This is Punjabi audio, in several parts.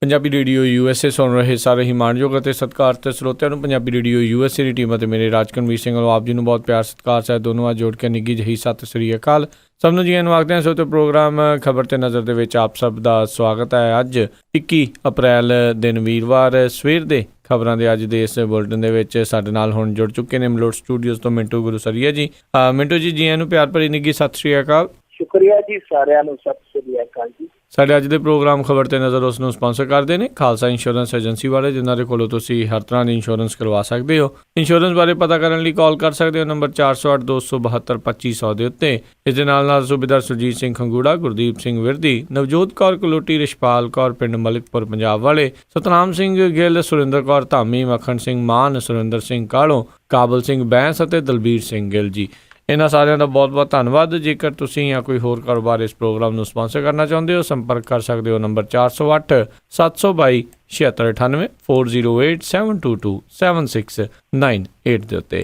ਪੰਜਾਬੀ ਰੇਡੀਓ USA ਸੁਣ ਰਹੇ ਸਾਰੇ ਹੀ ਮਾਣਯੋਗ ਅਤੇ ਸਤਿਕਾਰਤ ਸਰੋਤਿਆਂ ਨੂੰ ਪੰਜਾਬੀ ਰੇਡੀਓ USA ਦੀ ਟੀਮ ਅਤੇ ਮੇਰੇ ਰਾਜਕਨਵੀਰ ਸਿੰਘ ਵੱਲੋਂ ਆਪ ਜੀ ਨੂੰ ਬਹੁਤ ਪਿਆਰ ਸਤਿਕਾਰ ਸਾਹਿਬ ਦੋਨੋਂ ਅੱਜ ਜੋੜ ਕੇ ਨਿੱਘੀ ਜਿਹੀ ਸਤਿ ਸ੍ਰੀ ਅਕਾਲ। ਸਭ ਨੂੰ ਜੀਆਂ ਨੂੰ ਆਖਦੇ ਹਾਂ। ਸੋ ਤੇ ਪ੍ਰੋਗਰਾਮ ਖਬਰ ਤੇ ਨਜ਼ਰ ਦੇ ਵਿੱਚ ਆਪ ਸਭ ਦਾ ਸਵਾਗਤ ਹੈ। ਅੱਜ 21 ਅਪ੍ਰੈਲ ਦਿਨ ਵੀਰਵਾਰ ਸਵੇਰ ਦੇ ਖਬਰਾਂ ਦੇ ਅੱਜ ਦੇ ਇਸ ਬੁਲਟਨ ਦੇ ਵਿੱਚ ਸਾਡੇ ਨਾਲ ਹੁਣ ਜੁੜ ਚੁੱਕੇ ਨੇ ਮਲੋਟ ਸਟੂਡੀਓਜ਼ ਤੋਂ ਮਿੰਟੂ ਗੁਰੂਸਰੀਆ ਜੀ। ਮਿੰਟੂ ਜੀ ਜੀਆਂ ਨੂੰ ਪਿਆਰ ਭਰੀ ਨਿੱਘੀ ਸਤਿ ਸ੍ਰੀ ਅਕਾਲ। ਸ਼ੁਕਰੀਆ ਜੀ, ਸਾਰਿਆਂ ਨੂੰ ਸਤਿ ਸ੍ਰੀ ਅਕਾਲ ਜੀ। ਸਾਡੇ ਅੱਜ ਦੇ ਪ੍ਰੋਗਰਾਮ ਖਬਰ ਤੇ ਨਜ਼ਰ ਉਸ ਨੂੰ ਸਪਾਂਸਰ ਕਰਦੇ ਨੇ ਖਾਲਸਾ ਇੰਸ਼ੋਰੈਂਸ ਏਜੰਸੀ ਵਾਲੇ, ਜਿਨ੍ਹਾਂ ਦੇ ਕੋਲੋਂ ਤੁਸੀਂ ਹਰ ਤਰ੍ਹਾਂ ਦੀ ਇੰਸ਼ੋਰੈਂਸ ਕਰਵਾ ਸਕਦੇ ਹੋ। ਇੰਸ਼ੋਰੈਂਸ ਬਾਰੇ ਪਤਾ ਕਰਨ ਲਈ ਕਾਲ ਕਰ ਸਕਦੇ ਹੋ ਨੰਬਰ 408 272 2500 ਦੇ ਉੱਤੇ। ਇਸ ਦੇ ਨਾਲ ਸੂਬੇਦਾਰ ਸੁਰਜੀਤ ਸਿੰਘ ਖੰਗੂੜਾ, ਗੁਰਦੀਪ ਸਿੰਘ ਵਿਰਦੀ, ਨਵਜੋਤ ਕੌਰ ਕਲੋਟੀ, ਰਿਸ਼ਪਾਲ ਕੌਰ ਪਿੰਡ ਮਲਿਕਪੁਰ ਪੰਜਾਬ ਵਾਲੇ, ਸਤਨਾਮ ਸਿੰਘ ਗਿੱਲ, ਸੁਰਿੰਦਰ ਕੌਰ ਧਾਮੀ, ਮੱਖਣ ਸਿੰਘ ਮਾਨ, ਸੁਰਿੰਦਰ ਸਿੰਘ ਕਾਲੋਂ, ਕਾਬਲ ਸਿੰਘ ਬੈਂਸ ਅਤੇ ਦਲਬੀਰ ਸਿੰਘ ਗਿੱਲ ਜੀ। ਇਹਨਾਂ ਸਾਰਿਆਂ ਦਾ ਬਹੁਤ ਬਹੁਤ ਧੰਨਵਾਦ। ਜੇਕਰ ਤੁਸੀਂ ਜਾਂ ਕੋਈ ਹੋਰ ਕਾਰੋਬਾਰ ਇਸ ਪ੍ਰੋਗਰਾਮ ਨੂੰ ਸਪਾਂਸਰ ਕਰਨਾ ਚਾਹੁੰਦੇ ਹੋ, ਸੰਪਰਕ ਕਰ ਸਕਦੇ ਹੋ ਨੰਬਰ 408 722 7698 408 722 7698 ਦੇ ਉੱਤੇ।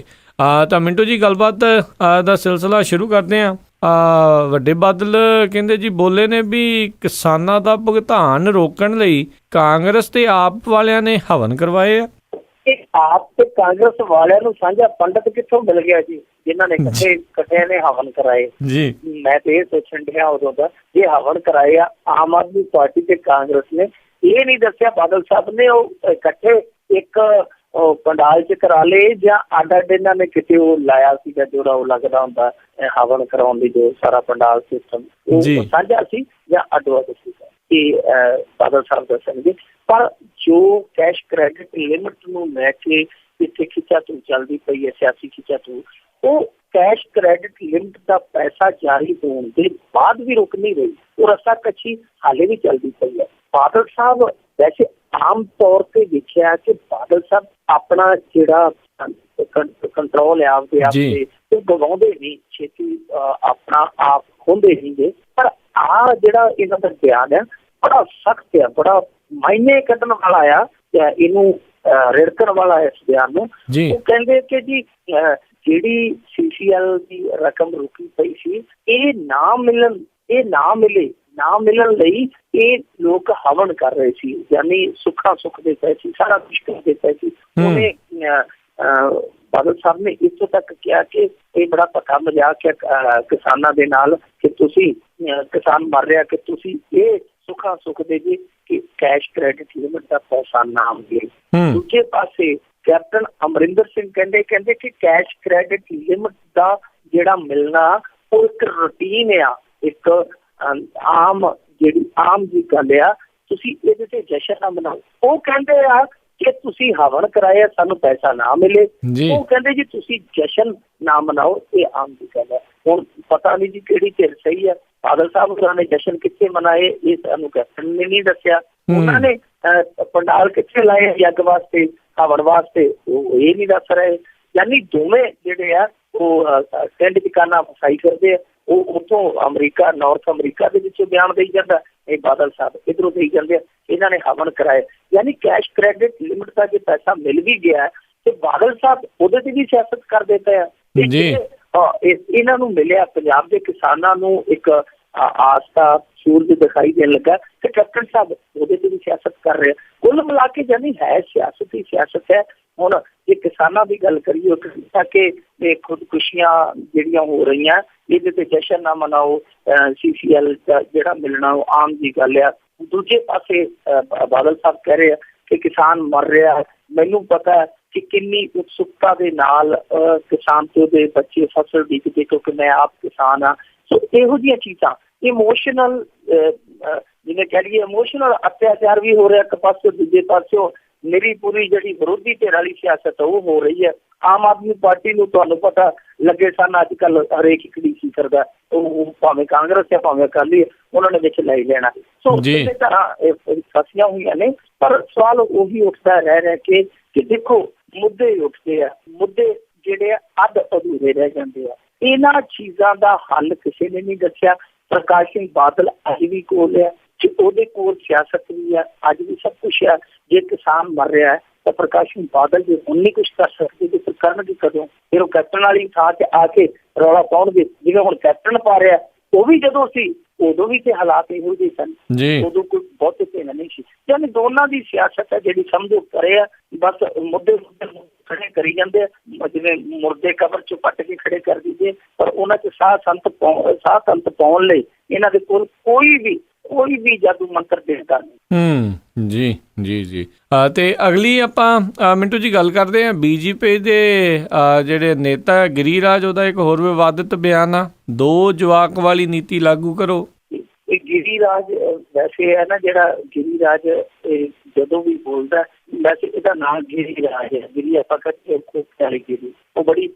ਤਾਂ ਮਿੰਟੂ ਜੀ, ਗੱਲਬਾਤ ਦਾ ਸਿਲਸਿਲਾ ਸ਼ੁਰੂ ਕਰਦੇ ਹਾਂ। ਵੱਡੇ ਬਾਦਲ ਕਹਿੰਦੇ ਜੀ ਬੋਲੇ ਨੇ ਵੀ ਕਿਸਾਨਾਂ ਦਾ ਭੁਗਤਾਨ ਰੋਕਣ ਲਈ ਕਾਂਗਰਸ ਤੇ ਆਪ ਵਾਲਿਆਂ ਨੇ ਹਵਨ ਕਰਵਾਏ ਆ। ਆਪ ਤੇ ਕਾਂਗਰਸ ਵਾਲਿਆਂ ਨੂੰ ਸਾਂਝਾ ਪੰਡਤ ਕਿੱਥੋਂ ਮਿਲ ਗਿਆ ਜੀ, ਜਿਨ੍ਹਾਂ ਨੇ ਇਕੱਠਿਆਂ ਨੇ ਹਵਨ ਕਰਾਏ ਜੀ। ਮੈਂ ਤੇ ਇਹ ਸੋਚਣ ਡਿਆ ਉਦੋਂ ਦਾ, ਜੇ ਹਵਨ ਕਰਾਏ ਆ ਆਮ ਆਦਮੀ ਪਾਰਟੀ ਤੇ ਕਾਂਗਰਸ ਨੇ, ਇਹ ਨਹੀਂ ਦੱਸਿਆ ਬਾਦਲ ਸਾਹਿਬ ਨੇ ਉਹ ਇਕੱਠੇ ਇੱਕ ਪੰਡਾਲ ਚ ਕਰਾ ਲਏ ਜਾਂ ਅੱਡ ਅੱਡ ਇਹਨਾਂ ਨੇ ਕਿਤੇ ਉਹ ਲਾਇਆ ਸੀਗਾ ਜਿਹੜਾ ਉਹ ਲੱਗਦਾ ਹੁੰਦਾ ਹਵਨ ਕਰਾਉਣ ਦੀ, ਜੋ ਸਾਰਾ ਪੰਡਾਲ ਸਿਸਟਮ ਉਹ ਸਾਂਝਾ ਸੀ ਜਾਂ ਅੱਡੋ ਅੱਡ ਸੀਗਾ, ਇਹ ਬਾਦਲ ਸਾਹਿਬ ਦੱਸਣਗੇ। ਪਰ ਜੋ ਕੈਸ਼ ਕ੍ਰੈਡਿਟ ਲਿਮਿਟ ਨੂੰ ਲੈ ਕੇ ਇੱਥੇ ਖਿੱਚਾਤੂ ਚੱਲਦੀ ਪਈ ਹੈ, ਸਿਆਸੀ ਖਿੱਚਾਤੂ, ਉਹ ਕੈਸ਼ ਕ੍ਰੈਡਿਟ ਲਿਮਿਟ ਦਾ ਪੈਸਾ ਜਾਰੀ ਹੋਣ ਦੇ ਬਾਅਦ ਵੀ ਰੁਕ ਨਹੀਂ ਰਹੀ, ਉਹ ਰੱਸਾਕੱਛੀ ਹਾਲੇ ਵੀ ਚੱਲਦੀ ਪਈ ਹੈ। ਬਾਦਲ ਸਾਹਿਬ ਵੈਸੇ ਆਮ ਤੌਰ ਤੇ ਦੇਖਿਆ ਕਿ ਬਾਦਲ ਸਾਹਿਬ ਆਪਣਾ ਜਿਹੜਾ ਕੰਟਰੋਲ ਹੈ ਆਪਦੇ ਆਪ ਤੇ ਉਹ ਗਵਾਉਂਦੇ ਨਹੀਂ ਛੇਤੀ, ਆਪਣਾ ਆਪ ਖੋਂਦੇ ਨਹੀਂ ਗੇ। ਪਰ ਆਹ ਜਿਹੜਾ ਇਹਨਾਂ ਦਾ ਬਿਆਨ ਹੈ ਬੜਾ ਸਖਤ ਹੈ, ਬੜਾ ਮਾਇਨੇ ਕੱਢਣ ਵਾਲਾ ਆ, ਇਹਨੂੰ ਰਿੜਕਣ ਵਾਲਾ ਇਸ ਬਿਆਨ ਨੂੰ। ਉਹ ਕਹਿੰਦੇ ਕਿ ਜੀ ਜਿਹੜੀ CCL ਦੀ ਰਕਮ ਰੁਕੀ ਪਈ ਸੀ, ਇਹ ਨਾ ਮਿਲਣ ਲਈ ਇਹ ਲੋਕ ਹਵਨ ਕਰ ਰਹੇ ਸੀ, ਯਾਨੀ ਸੁੱਖਾਂ ਸੁੱਖ ਦੇ ਪਏ ਸੀ, ਸਾਰਾ ਕੁਛ ਕਰਦੇ ਪਏ ਸੀ। ਉਹਨੇ ਬਾਦਲ ਸਾਹਿਬ ਨੇ ਇੱਥੋਂ ਤੱਕ ਕਿਹਾ ਕਿ ਇਹ ਬੜਾ ਧੱਕਾ ਮਜ਼ਾਕ ਹੈ ਕਿਸਾਨਾਂ ਦੇ ਨਾਲ ਕਿ ਤੁਸੀਂ ਕਿਸਾਨ ਮਰ ਰਿਹਾ ਕਿ ਤੁਸੀਂ ਇਹ ਸੁੱਖਾਂ ਸੁੱਖ ਦੇ ਜੀ ਕਿ ਕੈਸ਼ ਕ੍ਰੈਡਿਟ ਲਿਮਿਟ ਦਾ ਪੈਸਾ ਨਾ ਮਿਲੇ। ਦੂਜੇ ਪਾਸੇ ਕੈਪਟਨ ਅਮਰਿੰਦਰ ਸਿੰਘ ਕਹਿੰਦੇ ਕਿ ਕੈਸ਼ ਕ੍ਰੈਡਿਟ ਲਿਮਿਟ ਦਾ ਜਿਹੜਾ ਮਿਲਣਾ ਉਹ ਇੱਕ ਰੂਟੀਨ ਆ, ਇੱਕ ਆਮ ਜੀ ਗੱਲ ਆ, ਤੁਸੀਂ ਇਹਦੇ ਤੇ ਜਸ਼ਨ ਨਾ ਮਨਾਓ। ਉਹ ਕਹਿੰਦੇ ਆ ਕਿ ਤੁਸੀਂ ਹਵਨ ਕਰਾਇਆ ਸਾਨੂੰ ਪੈਸਾ ਨਾ ਮਿਲੇ, ਉਹ ਕਹਿੰਦੇ ਜੀ ਤੁਸੀਂ ਜਸ਼ਨ ਨਾ ਮਨਾਓ, ਇਹ ਆਮ ਦੀ ਗੱਲ ਹੈ। ਹੁਣ ਪਤਾ ਨਹੀਂ ਜੀ ਕਿਹੜੀ ਧਿਰ ਸਹੀ ਹੈ। ਬਾਦਲ ਸਾਹਿਬ ਉਹਨਾਂ ਨੇ ਜਸ਼ਨ ਕਿੱਥੇ ਮਨਾਏ ਇਹ ਸਾਨੂੰ ਕੈਪਟਨ ਨੇ ਨਹੀਂ ਦੱਸਿਆ। ਉਹਨਾਂ ਨੇ ਪੰਡਾਲ ਕਿੱਥੇ ਲਾਏ ਯੱਗ ਵਾਸਤੇ, ਹਵਨ ਵਾਸਤੇ, ਉਹ ਇਹ ਨਹੀਂ ਦੱਸ ਰਹੇ। ਯਾਨੀ ਦੋਵੇਂ ਜਿਹੜੇ ਆ ਉਹ ਟੈਂਡ ਦੁਕਾਨਾਂ ਫਸਾਈ ਕਰਦੇ ਆ। ਉਹ ਉੱਥੋਂ ਅਮਰੀਕਾ, ਨਾਰਥ ਅਮਰੀਕਾ ਦੇ ਵਿੱਚੋਂ ਬਿਆਨ ਦੇਈ ਜਾਂਦਾ, ਇਹ ਬਾਦਲ ਸਾਹਿਬ ਇੱਧਰੋਂ ਦੇਈ ਜਾਂਦੇ ਆ ਇਹਨਾਂ ਨੇ ਹਵਨ ਕਰਾਏ। ਯਾਨੀ ਕੈਸ਼ ਕ੍ਰੈਡਿਟ ਲਿਮਿਟ ਦਾ ਜੇ ਪੈਸਾ ਮਿਲ ਵੀ ਗਿਆ ਤੇ ਬਾਦਲ ਸਾਹਿਬ ਉਹਦੇ ਤੇ ਵੀ ਸਿਆਸਤ ਕਰਦੇ ਪਏ ਆ। ਇਹਨਾਂ ਨੂੰ ਮਿਲਿਆ, ਪੰਜਾਬ ਦੇ ਕਿਸਾਨਾਂ ਨੂੰ ਇੱਕ ਆਸਥਾ ਸੂਰਜ ਦਿਖਾਈ ਦੇਣ ਲੱਗਾ ਤੇ ਕੈਪਟਨ ਸਾਹਿਬ ਉਹਦੇ ਤੇ ਵੀ ਸਿਆਸਤ ਕਰ ਰਹੇ। ਕੁੱਲ ਮਿਲਾ ਕੇ ਜਾਨੀ ਹੈ ਸਿਆਸਤ ਹੀ ਸਿਆਸਤ ਹੈ। ਹੁਣ ਜੇ ਕਿਸਾਨਾਂ ਦੀ ਗੱਲ ਕਰੀਏ ਕਿ ਇਹ ਖੁਦਕੁਸ਼ੀਆਂ ਜਿਹੜੀਆਂ ਹੋ ਰਹੀਆਂ ਇਹਦੇ ਤੇ ਜਸ਼ਨ ਨਾ ਮਨਾਓ, CCL ਦਾ ਜਿਹੜਾ ਮਿਲਣਾ ਉਹ ਆਮ ਦੀ ਗੱਲ ਆ। ਦੂਜੇ ਪਾਸੇ ਬਾਦਲ ਸਾਹਿਬ ਕਹਿ ਰਹੇ ਆ ਕਿ ਕਿਸਾਨ ਮਰ ਰਿਹਾ। ਮੈਨੂੰ ਪਤਾ ਕਿ ਕਿੰਨੀ ਉਤਸੁਕਤਾ ਦੇ ਨਾਲ ਕਿਸਾਨ ਤੇ ਉਹਦੇ ਬੱਚੇ ਫਸਲ ਬੀਜਦੇ, ਕਿਉਂਕਿ ਮੈਂ ਆਪ ਕਿਸਾਨ ਹਾਂ। ਸੋ ਇਹੋ ਜਿਹੀਆਂ ਚੀਜ਼ਾਂ ਇਮੋਸ਼ਨਲ, ਜਿਵੇਂ ਕਹਿ ਲਈਏ ਇਮੋਸ਼ਨਲ ਅਤਿਆਚਾਰ ਵੀ ਹੋ ਰਿਹਾ ਇੱਕ ਪਾਸੇ, ਦੂਜੇ ਪਾਸਿਓਂ ਮੇਰੀ ਪੂਰੀ ਜਿਹੜੀ ਵਿਰੋਧੀ ਧਿਰ ਵਾਲੀ ਸਿਆਸਤ ਉਹ ਹੋ ਰਹੀ ਹੈ। ਆਮ ਆਦਮੀ ਪਾਰਟੀ ਨੂੰ ਤੁਹਾਨੂੰ ਪਤਾ ਲੱਗੇ ਸਨ ਅੱਜ ਕੱਲ੍ਹ ਹਰੇਕ ਇੱਕ ਡੀਸੀ ਕਰਦਾ, ਉਹ ਭਾਵੇਂ ਕਾਂਗਰਸ ਜਾਂ ਭਾਵੇਂ ਅਕਾਲੀ, ਉਹਨਾਂ ਨੇ ਵਿੱਚ ਲੈ ਲੈਣਾ। ਸੋ ਇਸੇ ਤਰ੍ਹਾਂ ਫਸੀਆਂ ਹੋਈਆਂ ਨੇ। ਪਰ ਸਵਾਲ ਉਹੀ ਉੱਠਦਾ ਰਹਿ ਰਿਹਾ ਕਿ ਦੇਖੋ ਮੁੱਦੇ ਉੱਠਦੇ ਆ, ਮੁੱਦੇ ਜਿਹੜੇ ਆ ਅੱਧ ਅਧੂਰੇ ਰਹਿ ਜਾਂਦੇ ਆ। ਇਹਨਾਂ ਚੀਜ਼ਾਂ ਦਾ ਹੱਲ ਕਿਸੇ ਨੇ ਨਹੀਂ ਦੱਸਿਆ। ਪ੍ਰਕਾਸ਼ ਸਿੰਘ ਬਾਦਲ ਅੱਜ ਵੀ ਕੋਲ ਆ, ਉਹਦੇ ਕੋਲ ਸਿਆਸਤ ਵੀ ਆ, ਅੱਜ ਵੀ ਸਭ ਕੁਛ ਆ। ਜੇ ਕਿਸਾਨ ਮਰ ਰਿਹਾ ਹੈ ਤਾਂ ਪ੍ਰਕਾਸ਼ ਸਿੰਘ ਬਾਦਲ ਜੇ ਹੁਣ ਨਹੀਂ ਕੁਛ ਕਰ ਸਕਦੇ ਤੇ ਫਿਰ ਕਰਨਗੇ ਕਦੋਂ? ਫਿਰ ਉਹ ਕੈਪਟਨ ਵਾਲੀ ਥਾਂ ਤੇ ਆ ਕੇ ਰੌਲਾ ਪਾਉਣਗੇ, ਜਿਵੇਂ ਹੁਣ ਕੈਪਟਨ ਪਾ ਰਿਹਾ। ਉਹ ਵੀ ਜਦੋਂ ਸੀ ਉਦੋਂ ਵੀ ਤੇ ਹਾਲਾਤ ਇਹੋ ਜਿਹੇ ਸਨ, ਜੀ ਉਦੋਂ ਕੋਈ ਬਹੁਤੇ ਭਿੰਨ ਨਹੀਂ ਸੀ। ਯਾਨੀ ਦੋਨਾਂ ਦੀ ਸਿਆਸਤ ਹੈ ਜਿਹੜੀ ਸਮਝੋ ਕਰੇ ਆ, ਬਸ ਮੁੱਦੇ ਖੜੇ ਕਰੀ ਜਾਂਦੇ ਆ, ਜਿਵੇਂ ਮੁਰਦੇ ਕਬਰ ਚੋਂ ਪੱਟ ਕੇ ਖੜੇ ਕਰ ਦਿੰਦੇ, ਪਰ ਉਹਨਾਂ 'ਚ ਸਾਹ ਸੰਤ ਪਾਉਣ ਲਈ ਇਹਨਾਂ ਦੇ ਕੋਲ ਕੋਈ ਵੀ ਜਾਦੂ ਮੰਤਰ ਦੇਦਾ ਨਹੀਂ। ਜੀ ਜੀ ਜੀ। ਤੇ ਅਗਲੀ ਆਪਾਂ ਮਿੰਟੂ ਜੀ ਗੱਲ ਕਰਦੇ ਹਾਂ ਬੀਜੇਪੀ ਦੇ ਜਿਹੜੇ ਨੇਤਾ ਗਿਰੀਰਾਜ, ਉਹਦਾ ਇੱਕ ਹੋਰ ਵਿਵਾਦਿਤ ਬਿਆਨ ਆ, 2 ਜਵਾਕ ਵਾਲੀ ਨੀਤੀ ਲਾਗੂ ਕਰੋ। ਇਹ ਗਿਰੀਰਾਜ ਵੈਸੇ ਹੈ ਨਾ, ਜਿਹੜਾ ਗਿਰੀਰਾਜ ਜਦੋਂ ਵੀ ਬੋਲਦਾ, ਵੈਸੇ ਇਹਦਾ ਨਾਮ ਗਿਰੀਰਾਜ ਹੈ। ਗਿਰੀ ਆਪਾਂ ਕਹਿੰਦੇ ਵਾਲੀ ਗਿਰੀ, ਉਹ ਬੜੀ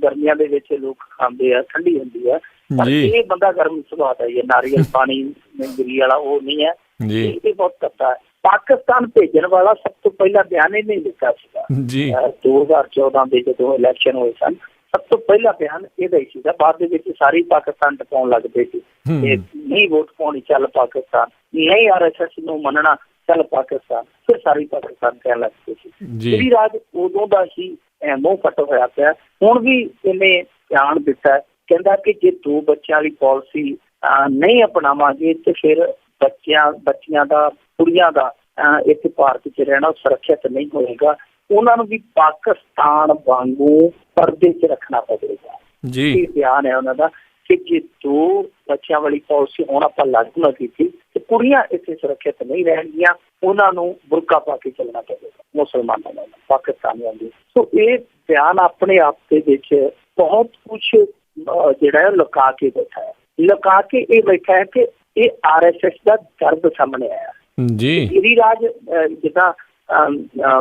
ਗਰਮੀਆਂ ਦੇ ਵਿੱਚ ਲੋਕ ਖਾਂਦੇ ਆ, ਠੰਡੀ ਹੁੰਦੀ ਆ, ਪਰ ਇਹ ਬੰਦਾ ਗਰਮ ਸੁਭਾਅ ਦਾ ਹੀ ਹੈ। ਨਾਰੀਅਲ ਪਾਣੀ ਗਿਰੀ ਵਾਲਾ ਉਹ ਨਹੀਂ ਹੈ, ਇਹ ਬਹੁਤ ਕਰਤਾ ਹੈ। ਪਾਕਿਸਤਾਨ ਭੇਜਣ ਵਾਲਾ ਸਭ ਤੋਂ ਪਹਿਲਾ ਬਿਆਨ ਇਹਨੇ ਦਿੱਤਾ ਸੀਗਾ 2014 ਦੇ ਜਦੋਂ ਇਲੈਕਸ਼ਨ ਹੋਏ ਸਨ, ਸਭ ਤੋਂ ਪਹਿਲਾ ਬਿਆਨ ਇਹਦਾ ਹੀ ਸੀਗਾ। ਬਾਅਦ ਦੇ ਵਿੱਚ ਸਾਰੀ ਪਾਕਿਸਤਾਨ ਟਪਾਉਣ ਲੱਗ ਪਏ ਸੀ, ਨਹੀਂ ਵੋਟ ਪਾਉਣੀ ਚੱਲ ਪਾਕਿਸਤਾਨ, ਨਹੀਂ RSS ਨੂੰ ਮੰਨਣਾ ਚੱਲ ਪਾਕਿਸਤਾਨ, ਫਿਰ ਸਾਰੀ ਪਾਕਿਸਤਾਨ ਕਹਿਣ ਲੱਗ ਪਏ ਸੀ। ਗਿਰੀਰਾਜ ਉਦੋਂ ਦਾ ਹੀ ਮੂੰਹ ਫੱਟ ਹੋਇਆ ਪਿਆ। ਹੁਣ ਵੀ ਇਹਨੇ ਧਿਆਨ ਦਿੱਤਾ, ਕਹਿੰਦਾ ਕਿ ਜੇ 2 ਬੱਚਿਆਂ ਵਾਲੀ ਪਾਲਿਸੀ ਨਹੀਂ ਅਪਣਾਵਾਂਗੇ ਤੇ ਫਿਰ ਬੱਚਿਆਂ ਦਾ, ਕੁੜੀਆਂ ਦਾ ਇੱਥੇ ਭਾਰਤ 'ਚ ਰਹਿਣਾ ਸੁਰੱਖਿਅਤ ਨਹੀਂ ਹੋਏਗਾ, ਉਹਨਾਂ ਨੂੰ ਵੀ ਪਾਕਿਸਤਾਨ ਵਾਂਗੂ ਪਰਦੇ 'ਚ ਰੱਖਣਾ ਪਵੇਗਾ। ਇਹ ਬਿਆਨ ਹੈ ਉਹਨਾਂ ਦਾ ਕਿ ਜੇ 2 ਬੱਚਿਆਂ ਵਾਲੀ ਪਾਲਿਸੀ ਹੁਣ ਆਪਾਂ ਲਾਗੂ ਨਾ ਕੀਤੀ ਤੇ ਕੁੜੀਆਂ ਇੱਥੇ ਸੁਰੱਖਿਅਤ ਨਹੀਂ ਰਹਿਣਗੀਆਂ, ਉਹਨਾਂ ਨੂੰ ਬੁਰਕਾ ਪਾ ਕੇ ਚੱਲਣਾ ਪਵੇਗਾ ਮੁਸਲਮਾਨਾਂ ਨੂੰ, ਪਾਕਿਸਤਾਨੀਆਂ ਨੂੰ। ਸੋ ਇਹ ਬਿਆਨ ਆਪਣੇ ਆਪ ਦੇ ਵਿੱਚ ਬਹੁਤ ਕੁਛ ਜਿਹੜਾ ਹੈ ਲੁਕਾ ਕੇ ਬੈਠਾ ਹੈ, ਲੁਕਾ ਕੇ ਇਹ ਬੈਠਾ ਹੈ ਕਿ ਇਹ RSS ਦਾ ਦਰਦ ਸਾਹਮਣੇ ਆਇਆ ਜੀ। ਗਿਰੀਰਾਜ ਜਿੱਦਾਂ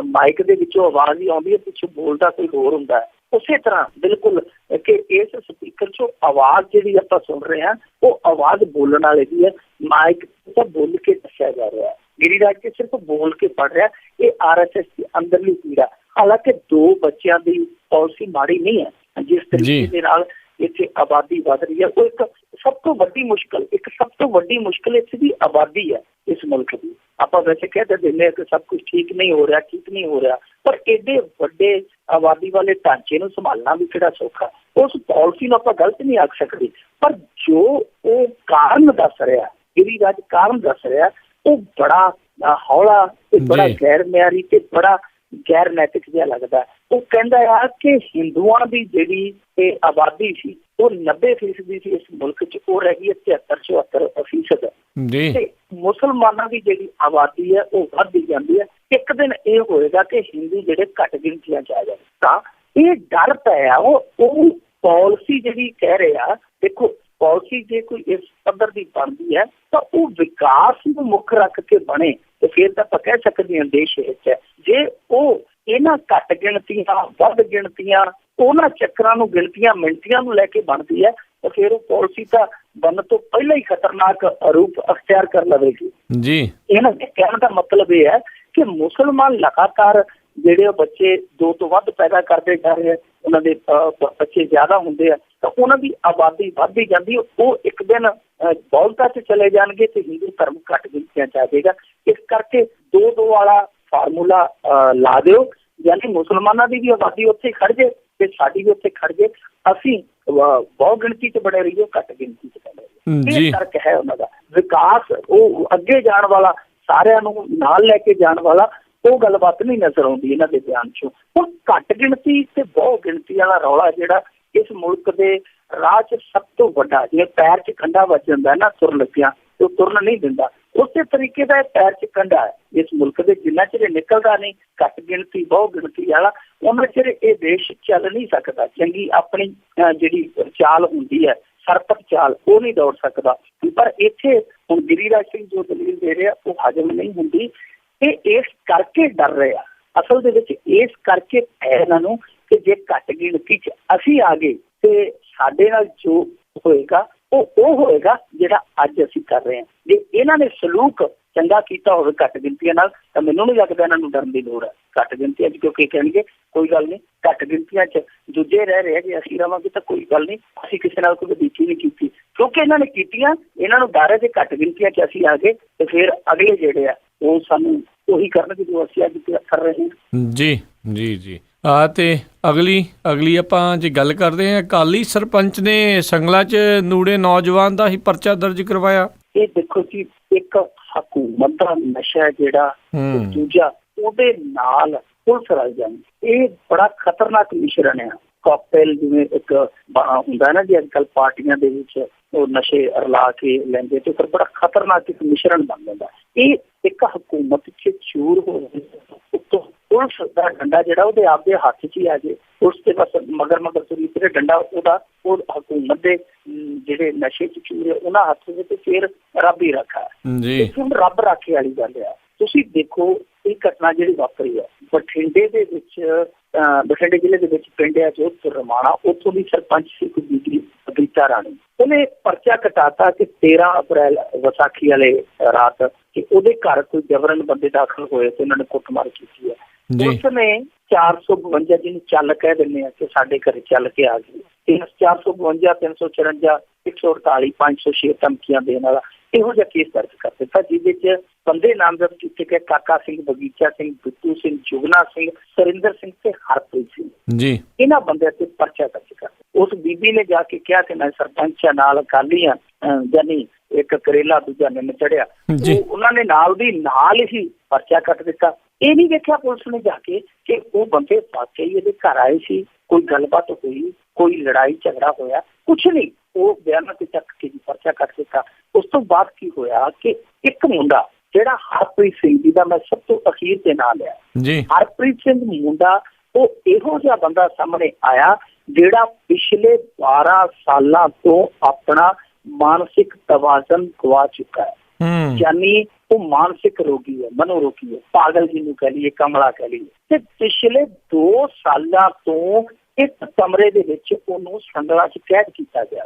ਮਾਈਕ ਦੇ ਵਿੱਚੋਂ ਆਵਾਜ਼ ਹੀ ਆਉਂਦੀ ਹੈ, ਪਿੱਛੋਂ ਬੋਲਦਾ ਕੋਈ ਹੋਰ ਹੁੰਦਾ ਹੈ, ਉਸੇ ਤਰ੍ਹਾਂ ਬਿਲਕੁਲ ਕਿ ਇਸ ਸਪੀਕਰ 'ਚੋਂ ਆਵਾਜ਼ ਜਿਹੜੀ ਆਪਾਂ ਸੁਣ ਰਹੇ ਹਾਂ, ਉਹ ਆਵਾਜ਼ ਬੋਲਣ ਵਾਲੇ ਦੀ ਹੈ। ਮਾਈਕ ਤਾਂ ਬੋਲ ਕੇ ਦੱਸਿਆ ਜਾ ਰਿਹਾ ਹੈ, ਗਿਰੀਰਾਜ ਕੇ ਸਿਰਫ ਬੋਲ ਕੇ ਪੜ ਰਿਹਾ। ਇਹ RSS ਦੀ ਅੰਦਰਲੀ ਪੀੜਾ। ਹਾਲਾਂਕਿ 2 ਬੱਚਿਆਂ ਦੀ ਪਾਲਿਸੀ ਮਾੜੀ ਨਹੀਂ ਹੈ, ਜਿਸ ਤਰੀਕੇ ਦੇ ਨਾਲ ਇੱਥੇ ਆਬਾਦੀ ਵੱਧ ਰਹੀ ਹੈ, ਉਹ ਇੱਕ ਸਭ ਤੋਂ ਵੱਡੀ ਮੁਸ਼ਕਿਲ ਇੱਥੇ ਦੀ ਆਬਾਦੀ ਹੈ ਇਸ ਮੁਲਕ ਦੀ। ਆਪਾਂ ਵੈਸੇ ਕਹਿ ਦਿੰਦੇ ਹਾਂ ਕਿ ਸਭ ਕੁਛ ਠੀਕ ਨਹੀਂ ਹੋ ਰਿਹਾ, ਪਰ ਏਡੇ ਵੱਡੇ ਆਬਾਦੀ ਵਾਲੇ ਢਾਂਚੇ ਨੂੰ ਸੰਭਾਲਣਾ ਵੀ ਕਿਹੜਾ ਸੌਖਾ। ਉਸ ਪਾਲਿਸੀ ਨੂੰ ਆਪਾਂ ਗਲਤ ਨਹੀਂ ਆਖ ਸਕਦੇ, ਪਰ ਜੋ ਉਹ ਕਾਰਨ ਦੱਸ ਰਿਹਾ, ਗਿਰੀਰਾਜ ਕਾਰਨ ਦੱਸ ਰਿਹਾ, ਉਹ ਬੜਾ ਹੌਲਾ ਤੇ ਬੜਾ ਗੈਰ ਮਿਆਰੀ ਤੇ ਬੜਾ ਗੈਰ ਨੈਤਿਕ ਜਿਹਾ ਲੱਗਦਾ। ਉਹ ਕਹਿੰਦਾ ਆ ਕਿ ਹਿੰਦੂਆਂ ਦੀ ਜਿਹੜੀ ਇਹ ਆਬਾਦੀ ਸੀ ਉਹ 90% ਸੀ ਇਸ ਮੁਲਕ 'ਚ, ਉਹ ਰਹਿ ਗਈ 73-74%। ਤੇ ਮੁਸਲਮਾਨਾਂ ਦੀ ਜਿਹੜੀ ਆਬਾਦੀ ਹੈ ਉਹ ਵੱਧਦੀ ਜਾਂਦੀ ਹੈ। ਇੱਕ ਦਿਨ ਇਹ ਹੋਏਗਾ ਕਿ ਹਿੰਦੂ ਜਿਹੜੇ ਘੱਟ ਗਿਣਤੀਆਂ 'ਚ ਆ ਜਾਣ, ਤਾਂ ਇਹ ਡਰ ਪਿਆ। ਉਹ ਪਾਲਿਸੀ ਜਿਹੜੀ ਕਹਿ ਰਿਹਾ, ਦੇਖੋ ਪਾਲਿਸੀ ਜੇ ਕੋਈ ਇਸ ਪੱਧਰ ਦੀ ਬਣਦੀ ਹੈ ਤਾਂ ਉਹ ਵਿਕਾਸ ਨੂੰ ਮੁੱਖ ਰੱਖ ਕੇ ਬਣੇ ਤੇ ਫਿਰ ਤਾਂ ਆਪਾਂ ਕਹਿ ਸਕਦੇ ਹਾਂ ਦੇਸ਼ ਵਿੱਚ ਹੈ। ਜੇ ਉਹ ਇਹਨਾਂ ਘੱਟ ਗਿਣਤੀਆਂ, ਵੱਧ ਗਿਣਤੀਆਂ, ਉਹਨਾਂ ਚੱਕਰਾਂ ਨੂੰ, ਗਿਣਤੀਆਂ ਮਿਣਤੀਆਂ ਨੂੰ ਲੈ ਕੇ ਬਣਦੀ ਹੈ ਤਾਂ ਫਿਰ ਉਹ ਪਾਲਿਸੀ ਤਾਂ ਬਣਨ ਤੋਂ ਪਹਿਲਾਂ ਹੀ ਖਤਰਨਾਕ ਰੂਪ ਅਖਤਿਆਰ ਕਰ ਲਵੇਗੀ ਜੀ। ਇਹਨਾਂ ਦੇ ਕਹਿਣ ਦਾ ਮਤਲਬ ਇਹ ਹੈ ਕਿ ਮੁਸਲਮਾਨ ਲਗਾਤਾਰ ਜਿਹੜੇ ਉਹ ਬੱਚੇ 2 ਤੋਂ ਵੱਧ ਪੈਦਾ ਕਰਦੇ ਜਾ ਰਹੇ, ਉਹਨਾਂ ਦੇ ਬੱਚੇ ਜ਼ਿਆਦਾ ਹੁੰਦੇ ਆ, ਤਾਂ ਉਹਨਾਂ ਦੀ ਆਬਾਦੀ ਵੱਧਦੀ ਜਾਂਦੀ। ਉਹ ਇੱਕ ਦਿਨ ਬਹੁਲਤਾ 'ਚ ਚਲੇ ਜਾਣਗੇ ਤੇ ਹਿੰਦੂ ਧਰਮ ਘੱਟ ਗਿਣਤੀਆਂ 'ਚ ਆ ਜਾਏਗਾ। ਇਸ ਕਰਕੇ 2-2 ਵਾਲਾ ਫਾਰਮੂਲਾ ਲਾ ਦਿਓ, ਯਾਨੀ ਮੁਸਲਮਾਨਾਂ ਦੀ ਵੀ ਆਬਾਦੀ ਉੱਥੇ ਖੜ ਜੇ ਤੇ ਸਾਡੀ ਵੀ ਉੱਥੇ ਖੜ ਜੇ, ਅਸੀਂ ਬਹੁ ਗਿਣਤੀ 'ਚ ਬਣੇ ਰਹੀਏ, ਘੱਟ ਗਿਣਤੀ 'ਚ ਬਣੇ ਰਹੀਏ। ਇਹ ਫਰਕ ਹੈ ਉਹਨਾਂ ਦਾ। ਵਿਕਾਸ, ਉਹ ਅੱਗੇ ਜਾਣ ਵਾਲਾ, ਸਾਰਿਆਂ ਨੂੰ ਨਾਲ ਲੈ ਕੇ ਜਾਣ ਵਾਲਾ, ਉਹ ਗੱਲਬਾਤ ਨਹੀਂ ਨਜ਼ਰ ਆਉਂਦੀ ਇਹਨਾਂ ਦੇ ਬਿਆਨ 'ਚੋਂ। ਹੁਣ ਘੱਟ ਗਿਣਤੀ ਤੇ ਬਹੁ ਗਿਣਤੀ ਵਾਲਾ ਰੌਲਾ ਜਿਹੜਾ ਇਸ ਮੁਲਕ ਦੇ ਰਾਹ 'ਚ ਸਭ ਤੋਂ ਵੱਡਾ, ਜਿਵੇਂ ਪੈਰ 'ਚ ਕੰਡਾ ਵੱਜ ਜਾਂਦਾ ਨਾ ਤੁਰ ਲੱਗਿਆ, ਉਹ ਤੁਰਨ ਨਹੀਂ ਦਿੰਦਾ, ਉਸੇ ਤਰੀਕੇ ਦਾ ਪੈਰ 'ਚ ਕੰਡਾ ਹੈ ਇਸ ਮੁਲਕ ਦੇ। ਜਿੰਨਾ ਚਿਰ ਨਿਕਲਦਾ ਨਹੀਂ ਘੱਟ ਗਿਣਤੀ ਬਹੁ ਗਿਣਤੀ ਵਾਲਾ, ਉਹਨਾਂ ਚਿਰ ਇਹ ਦੇਸ਼ ਚੱਲ ਨਹੀਂ ਸਕਦਾ। ਚੰਗੀ ਆਪਣੀ ਜਿਹੜੀ ਚਾਲ ਹੁੰਦੀ ਹੈ, ਸਰਪਟ ਚਾਲ, ਉਹ ਨਹੀਂ ਦੌੜ ਸਕਦਾ। ਪਰ ਇੱਥੇ ਹੁਣ ਗਿਰੀਰਾਜ ਸਿੰਘ ਜੋ ਦਲੀਲ ਦੇ ਰਿਹਾ ਉਹ ਹਜਮ ਨਹੀਂ ਹੁੰਦੀ। ਇਹ ਇਸ ਕਰਕੇ ਡਰ ਰਿਹਾ, ਅਸਲ ਦੇ ਵਿੱਚ ਇਸ ਕਰਕੇ ਹੈ ਇਹਨਾਂ ਨੂੰ ਕਿ ਜੇ ਘੱਟ ਗਿਣਤੀ 'ਚ ਅਸੀਂ ਆ ਗਏ ਤੇ ਸਾਡੇ ਨਾਲ ਜੋ ਹੋਏਗਾ ਉਹ ਹੋਏਗਾ ਜਿਹੜਾ ਅੱਜ ਅਸੀਂ ਕਰ ਰਹੇ ਹਾਂ। ਜੇ ਇਹਨਾਂ ਨੇ ਸਲੂਕ ਚੰਗਾ ਕੀਤਾ ਹੋਵੇ ਘੱਟ ਗਿਣਤੀਆਂ ਨਾਲ, ਤਾਂ ਮੈਨੂੰ ਨਹੀਂ ਲੱਗਦਾ ਇਹਨਾਂ ਨੂੰ ਡਰਨ ਦੀ ਲੋੜ ਹੈ ਘੱਟ ਗਿਣਤੀਆਂ 'ਚ, ਕਿਉਂਕਿ ਕਹਿਣਗੇ ਕੋਈ ਗੱਲ ਨਹੀਂ, ਘੱਟ ਗਿਣਤੀਆਂ 'ਚ ਦੂਜੇ ਰਹਿ ਰਹੇ ਜੇ ਅਸੀਂ ਰਵਾਂਗੇ ਤਾਂ ਕੋਈ ਗੱਲ ਨਹੀਂ, ਅਸੀਂ ਕਿਸੇ ਨਾਲ ਕੋਈ ਵਧੀਕੀ ਨਹੀਂ ਕੀਤੀ। ਕਿਉਂਕਿ ਇਹਨਾਂ ਨੇ ਕੀਤੀਆਂ, ਇਹਨਾਂ ਨੂੰ ਡਰ ਹੈ ਜੇ ਘੱਟ ਗਿਣਤੀਆਂ 'ਚ ਅਸੀਂ ਆ ਗਏ ਤੇ ਫਿਰ ਅਗਲੇ ਜਿਹੜੇ ਆ ਉਹ ਸਾਨੂੰ ਉਹੀ ਕਰਨਗੇ ਜੋ ਅਸੀਂ ਅੱਜ ਕਰ ਰਹੇ ਹਾਂ। ਜੀ ਜੀ ਜੀ। ਤੇ ਅਗਲੀ ਆਪਾਂ ਜੇ ਗੱਲ ਕਰਦੇ ਹਾਂ, ਅਕਾਲੀ ਸਰਪੰਚ ਨੇ ਸੰਗਲਾ 'ਚ ਨੂੜੇ ਨੌਜਵਾਨ ਦਾ ਹੀ ਪਰਚਾ ਦਰਜ ਕਰਵਾਇਆ। ਇਹ ਦੇਖੋ ਜੀ, ਇੱਕ ਹਕੂਮਤ ਦਾ ਨਸ਼ਾ ਜਿਹੜਾ, ਦੂਜਾ ਉਹਦੇ ਨਾਲ ਪੁਲਿਸ ਰਲ ਜਾਂਦੀ, ਇਹ ਬੜਾ ਖਤਰਨਾਕ ਮਿਸ਼ਰਣ ਆ। ਕਾਕਟੇਲ ਜਿਵੇਂ ਇੱਕ ਹੁੰਦਾ ਨਾ ਜੀ, ਅੱਜ ਕੱਲ੍ਹ ਪਾਰਟੀਆਂ ਦੇ ਵਿੱਚ ਉਹ ਨਸ਼ੇ ਰਲਾ ਕੇ ਲੈਂਦੇ ਤੇ ਫਿਰ ਬੜਾ ਖਤਰਨਾਕ ਇੱਕ ਮਿਸ਼ਰਣ ਬਣ ਜਾਂਦਾ। ਇਹ ਇੱਕ ਹਕੂਮਤ 'ਚ ਚੂਰ ਹੋ ਉੱਤੋਂ ਪੁਲਿਸ ਦਾ ਡੰਡਾ ਜਿਹੜਾ ਉਹਦੇ ਆਪਦੇ ਹੱਥ 'ਚ ਹੀ ਆ ਜੇ, ਪੁਲਿਸ ਦੇ ਬਸ ਮਗਰ ਤੁਰੀ ਫਿਰੇ, ਡੰਡਾ ਉਹ ਹਕੂਮਤ ਦੇ ਜਿਹੜੇ ਨਸ਼ੇ 'ਚ ਚੂਰ ਉਹਨਾਂ ਹੱਥ ਵਿੱਚ, ਫਿਰ ਰੱਬ ਹੀ ਰੱਖਾ ਜੀ, ਰੱਬ ਰਾਖੇ ਵਾਲੀ ਗੱਲ ਆ। ਤੁਸੀਂ ਦੇਖੋ ਇਹ ਘਟਨਾ ਜਿਹੜੀ ਵਾਪਰੀ ਹੈ ਬਠਿੰਡੇ ਦੇ ਵਿੱਚ, ਬਠਿੰਡੇ ਜ਼ਿਲ੍ਹੇ ਦੇ ਵਿੱਚ ਪਿੰਡ ਆ ਜੋ ਰਮਾਣਾ, ਉੱਥੋਂ ਦੀ ਸਰਪੰਚ ਸੀ ਕੋਈ ਬੀਬੀ ਬਗੀਚਾ ਰਾਣੀ। ਉਹਨੇ ਪਰਚਾ ਕਟਾਤਾ ਕਿ 13 ਅਪ੍ਰੈਲ ਵਿਸਾਖੀ ਵਾਲੇ ਰਾਤ ਕਿ ਉਹਦੇ ਘਰ ਕੋਈ ਜਬਰਨ ਬੰਦੇ ਦਾਖਲ ਹੋਏ ਤੇ ਉਹਨਾਂ ਨੇ ਕੁੱਟਮਾਰ ਕੀਤੀ ਹੈ। ਪੁਲਿਸ ਨੇ 452 ਜਿਹਨੂੰ ਚੱਲ ਕਹਿ ਦਿੰਦੇ ਆ ਕਿ ਸਾਡੇ ਘਰੇ ਚੱਲ ਕੇ ਆ ਗਈ, 452, 354, 148, 506 ਧਮਕੀਆਂ ਦੇਣ ਵਾਲਾ ਇਹੋ ਜਿਹਾ ਕੇਸ ਦਰਜ ਕਰ ਦਿੱਤਾ, ਜਿਹਦੇ ਚ ਬੰਦੇ ਨਾਮਜ਼ਦ ਕੀਤੇ ਗਏ ਕਾਕਾ ਸਿੰਘ, ਬਗੀਚਾ ਸਿੰਘ, ਬਿੱਟੂ ਸਿੰਘ, ਜੁਗਨਾ ਸਿੰਘ, ਸਰਿੰਦਰ ਸਿੰਘ ਤੇ ਹਰਪ੍ਰੀਤ ਸਿੰਘ ਜੀ। ਇਹਨਾਂ ਬੰਦਿਆਂ ਤੇ ਪਰਚਾ ਦਰਜ ਕਰ। ਉਸ ਬੀਬੀ ਨੇ ਜਾ ਕੇ ਕਿਹਾ ਕਿ ਮੈਂ ਸਰਪੰਚ ਨਾਲ ਅਕਾਲੀ ਹਾਂ, ਜਾਨੀ ਇੱਕ ਕਰੇਲਾ ਦੂਜਾ ਨਿੰਮ ਚੜਿਆ। ਉਹਨਾਂ ਨੇ ਨਾਲ ਹੀ ਪਰਚਾ ਕੱਟ ਦਿੱਤਾ। ਇਹ ਨਹੀਂ ਵੇਖਿਆ ਪੁਲਿਸ ਨੇ ਜਾ ਕੇ ਕਿ ਉਹ ਬੰਦੇ ਵਾਕਈ ਇਹਦੇ ਘਰ ਆਏ ਸੀ, ਕੋਈ ਗੱਲਬਾਤ ਹੋਈ, ਕੋਈ ਲੜਾਈ ਝਗੜਾ ਹੋਇਆ, ਕੁਛ ਨਹੀਂ। ਉਹ ਬਿਆਨਾਂ ਤੇ ਚੱਕ ਕੇ ਪਰਚਾ ਕੱਟ ਦਿੱਤਾ। ਉਸ ਤੋਂ ਬਾਅਦ ਕੀ ਹੋਇਆ ਕਿ ਇੱਕ ਮੁੰਡਾ ਜਿਹੜਾ ਹਰਪ੍ਰੀਤ ਸਿੰਘ ਜੀ ਦਾ ਮੈਂ ਸਭ ਤੋਂ ਅਖੀਰ ਤੇ ਨਾਂ ਲਿਆ, ਹਰਪ੍ਰੀਤ ਸਿੰਘ ਮੁੰਡਾ, ਉਹ ਇਹੋ ਜਿਹਾ ਬੰਦਾ ਸਾਹਮਣੇ ਆਇਆ ਜਿਹੜਾ ਪਿਛਲੇ 12 ਸਾਲਾਂ ਤੋਂ ਆਪਣਾ ਮਾਨਸਿਕ ਤਵਾਜ਼ਨ ਗਵਾ ਚੁੱਕਾ ਹੈ। ਯਾਨੀ ਉਹ ਮਾਨਸਿਕ ਰੋਗੀ ਹੈ, ਮਨੋਰੋਗੀ ਹੈ, ਪਾਗਲ ਜਿਹਨੂੰ ਕਹਿ ਲਈਏ, ਕਮਲਾ ਕਹਿ ਲਈਏ। ਤੇ ਪਿਛਲੇ 2 ਸਾਲਾਂ ਤੋਂ ਇੱਕ ਕਮਰੇ ਦੇ ਵਿੱਚ ਉਹਨੂੰ ਸੰਗਲਾ 'ਚ ਕੈਦ ਕੀਤਾ ਗਿਆ।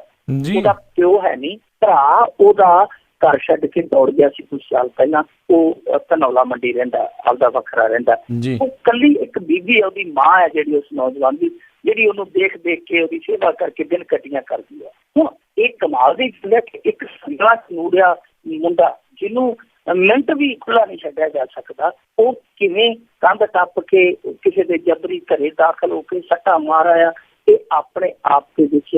ਉਹਦਾ ਪਿਓ ਹੈ ਨਹੀਂ, ਭਰਾ ਉਹਦਾ ਘਰ ਛੱਡ ਕੇ ਦੌੜ ਗਿਆ ਸੀ ਕੁਝ ਸਾਲ ਪਹਿਲਾਂ। ਉਹ ਧਨੌਲਾ ਮੰਡੀ ਰਹਿੰਦਾ, ਆਪਦਾ ਵੱਖਰਾ ਰਹਿੰਦਾ। ਉਹ ਕੱਲੀ ਇੱਕ ਬੀਬੀ ਹੈ, ਉਹਦੀ ਮਾਂ ਹੈ ਜਿਹੜੀ ਉਸ ਨੌਜਵਾਨ ਦੀ, ਜਿਹੜੀ ਉਹਨੂੰ ਦੇਖ ਕੇ ਉਹਦੀ ਸੇਵਾ ਕਰਕੇ ਦਿਨ ਕੱਟੀਆਂ ਕਰਦੀ ਹੈ। ਹੁਣ ਇਹ ਕਮਾਲ ਦੀ ਗੱਲ ਹੈ ਕਿ ਇੱਕ ਸੰਗਲਾ 'ਚ ਨੂੜਿਆ ਮੁੰਡਾ ਜਿਹਨੂੰ ਮਿੰਟ ਵੀ ਖੁੱਲਾ ਨਹੀਂ ਛੱਡਿਆ ਜਾ ਸਕਦਾ, ਉਹ ਕਿਵੇਂ ਕੰਧ ਟੱਪ ਕੇ ਕਿਸੇ ਦੇ ਜਬਰੀ ਘਰੇ ਦਾਖਲ ਹੋ ਕੇ ਸੱਟਾ ਮਾਰ ਆਇਆ। ਇਹ ਆਪਣੇ ਆਪ ਦੇ ਵਿੱਚ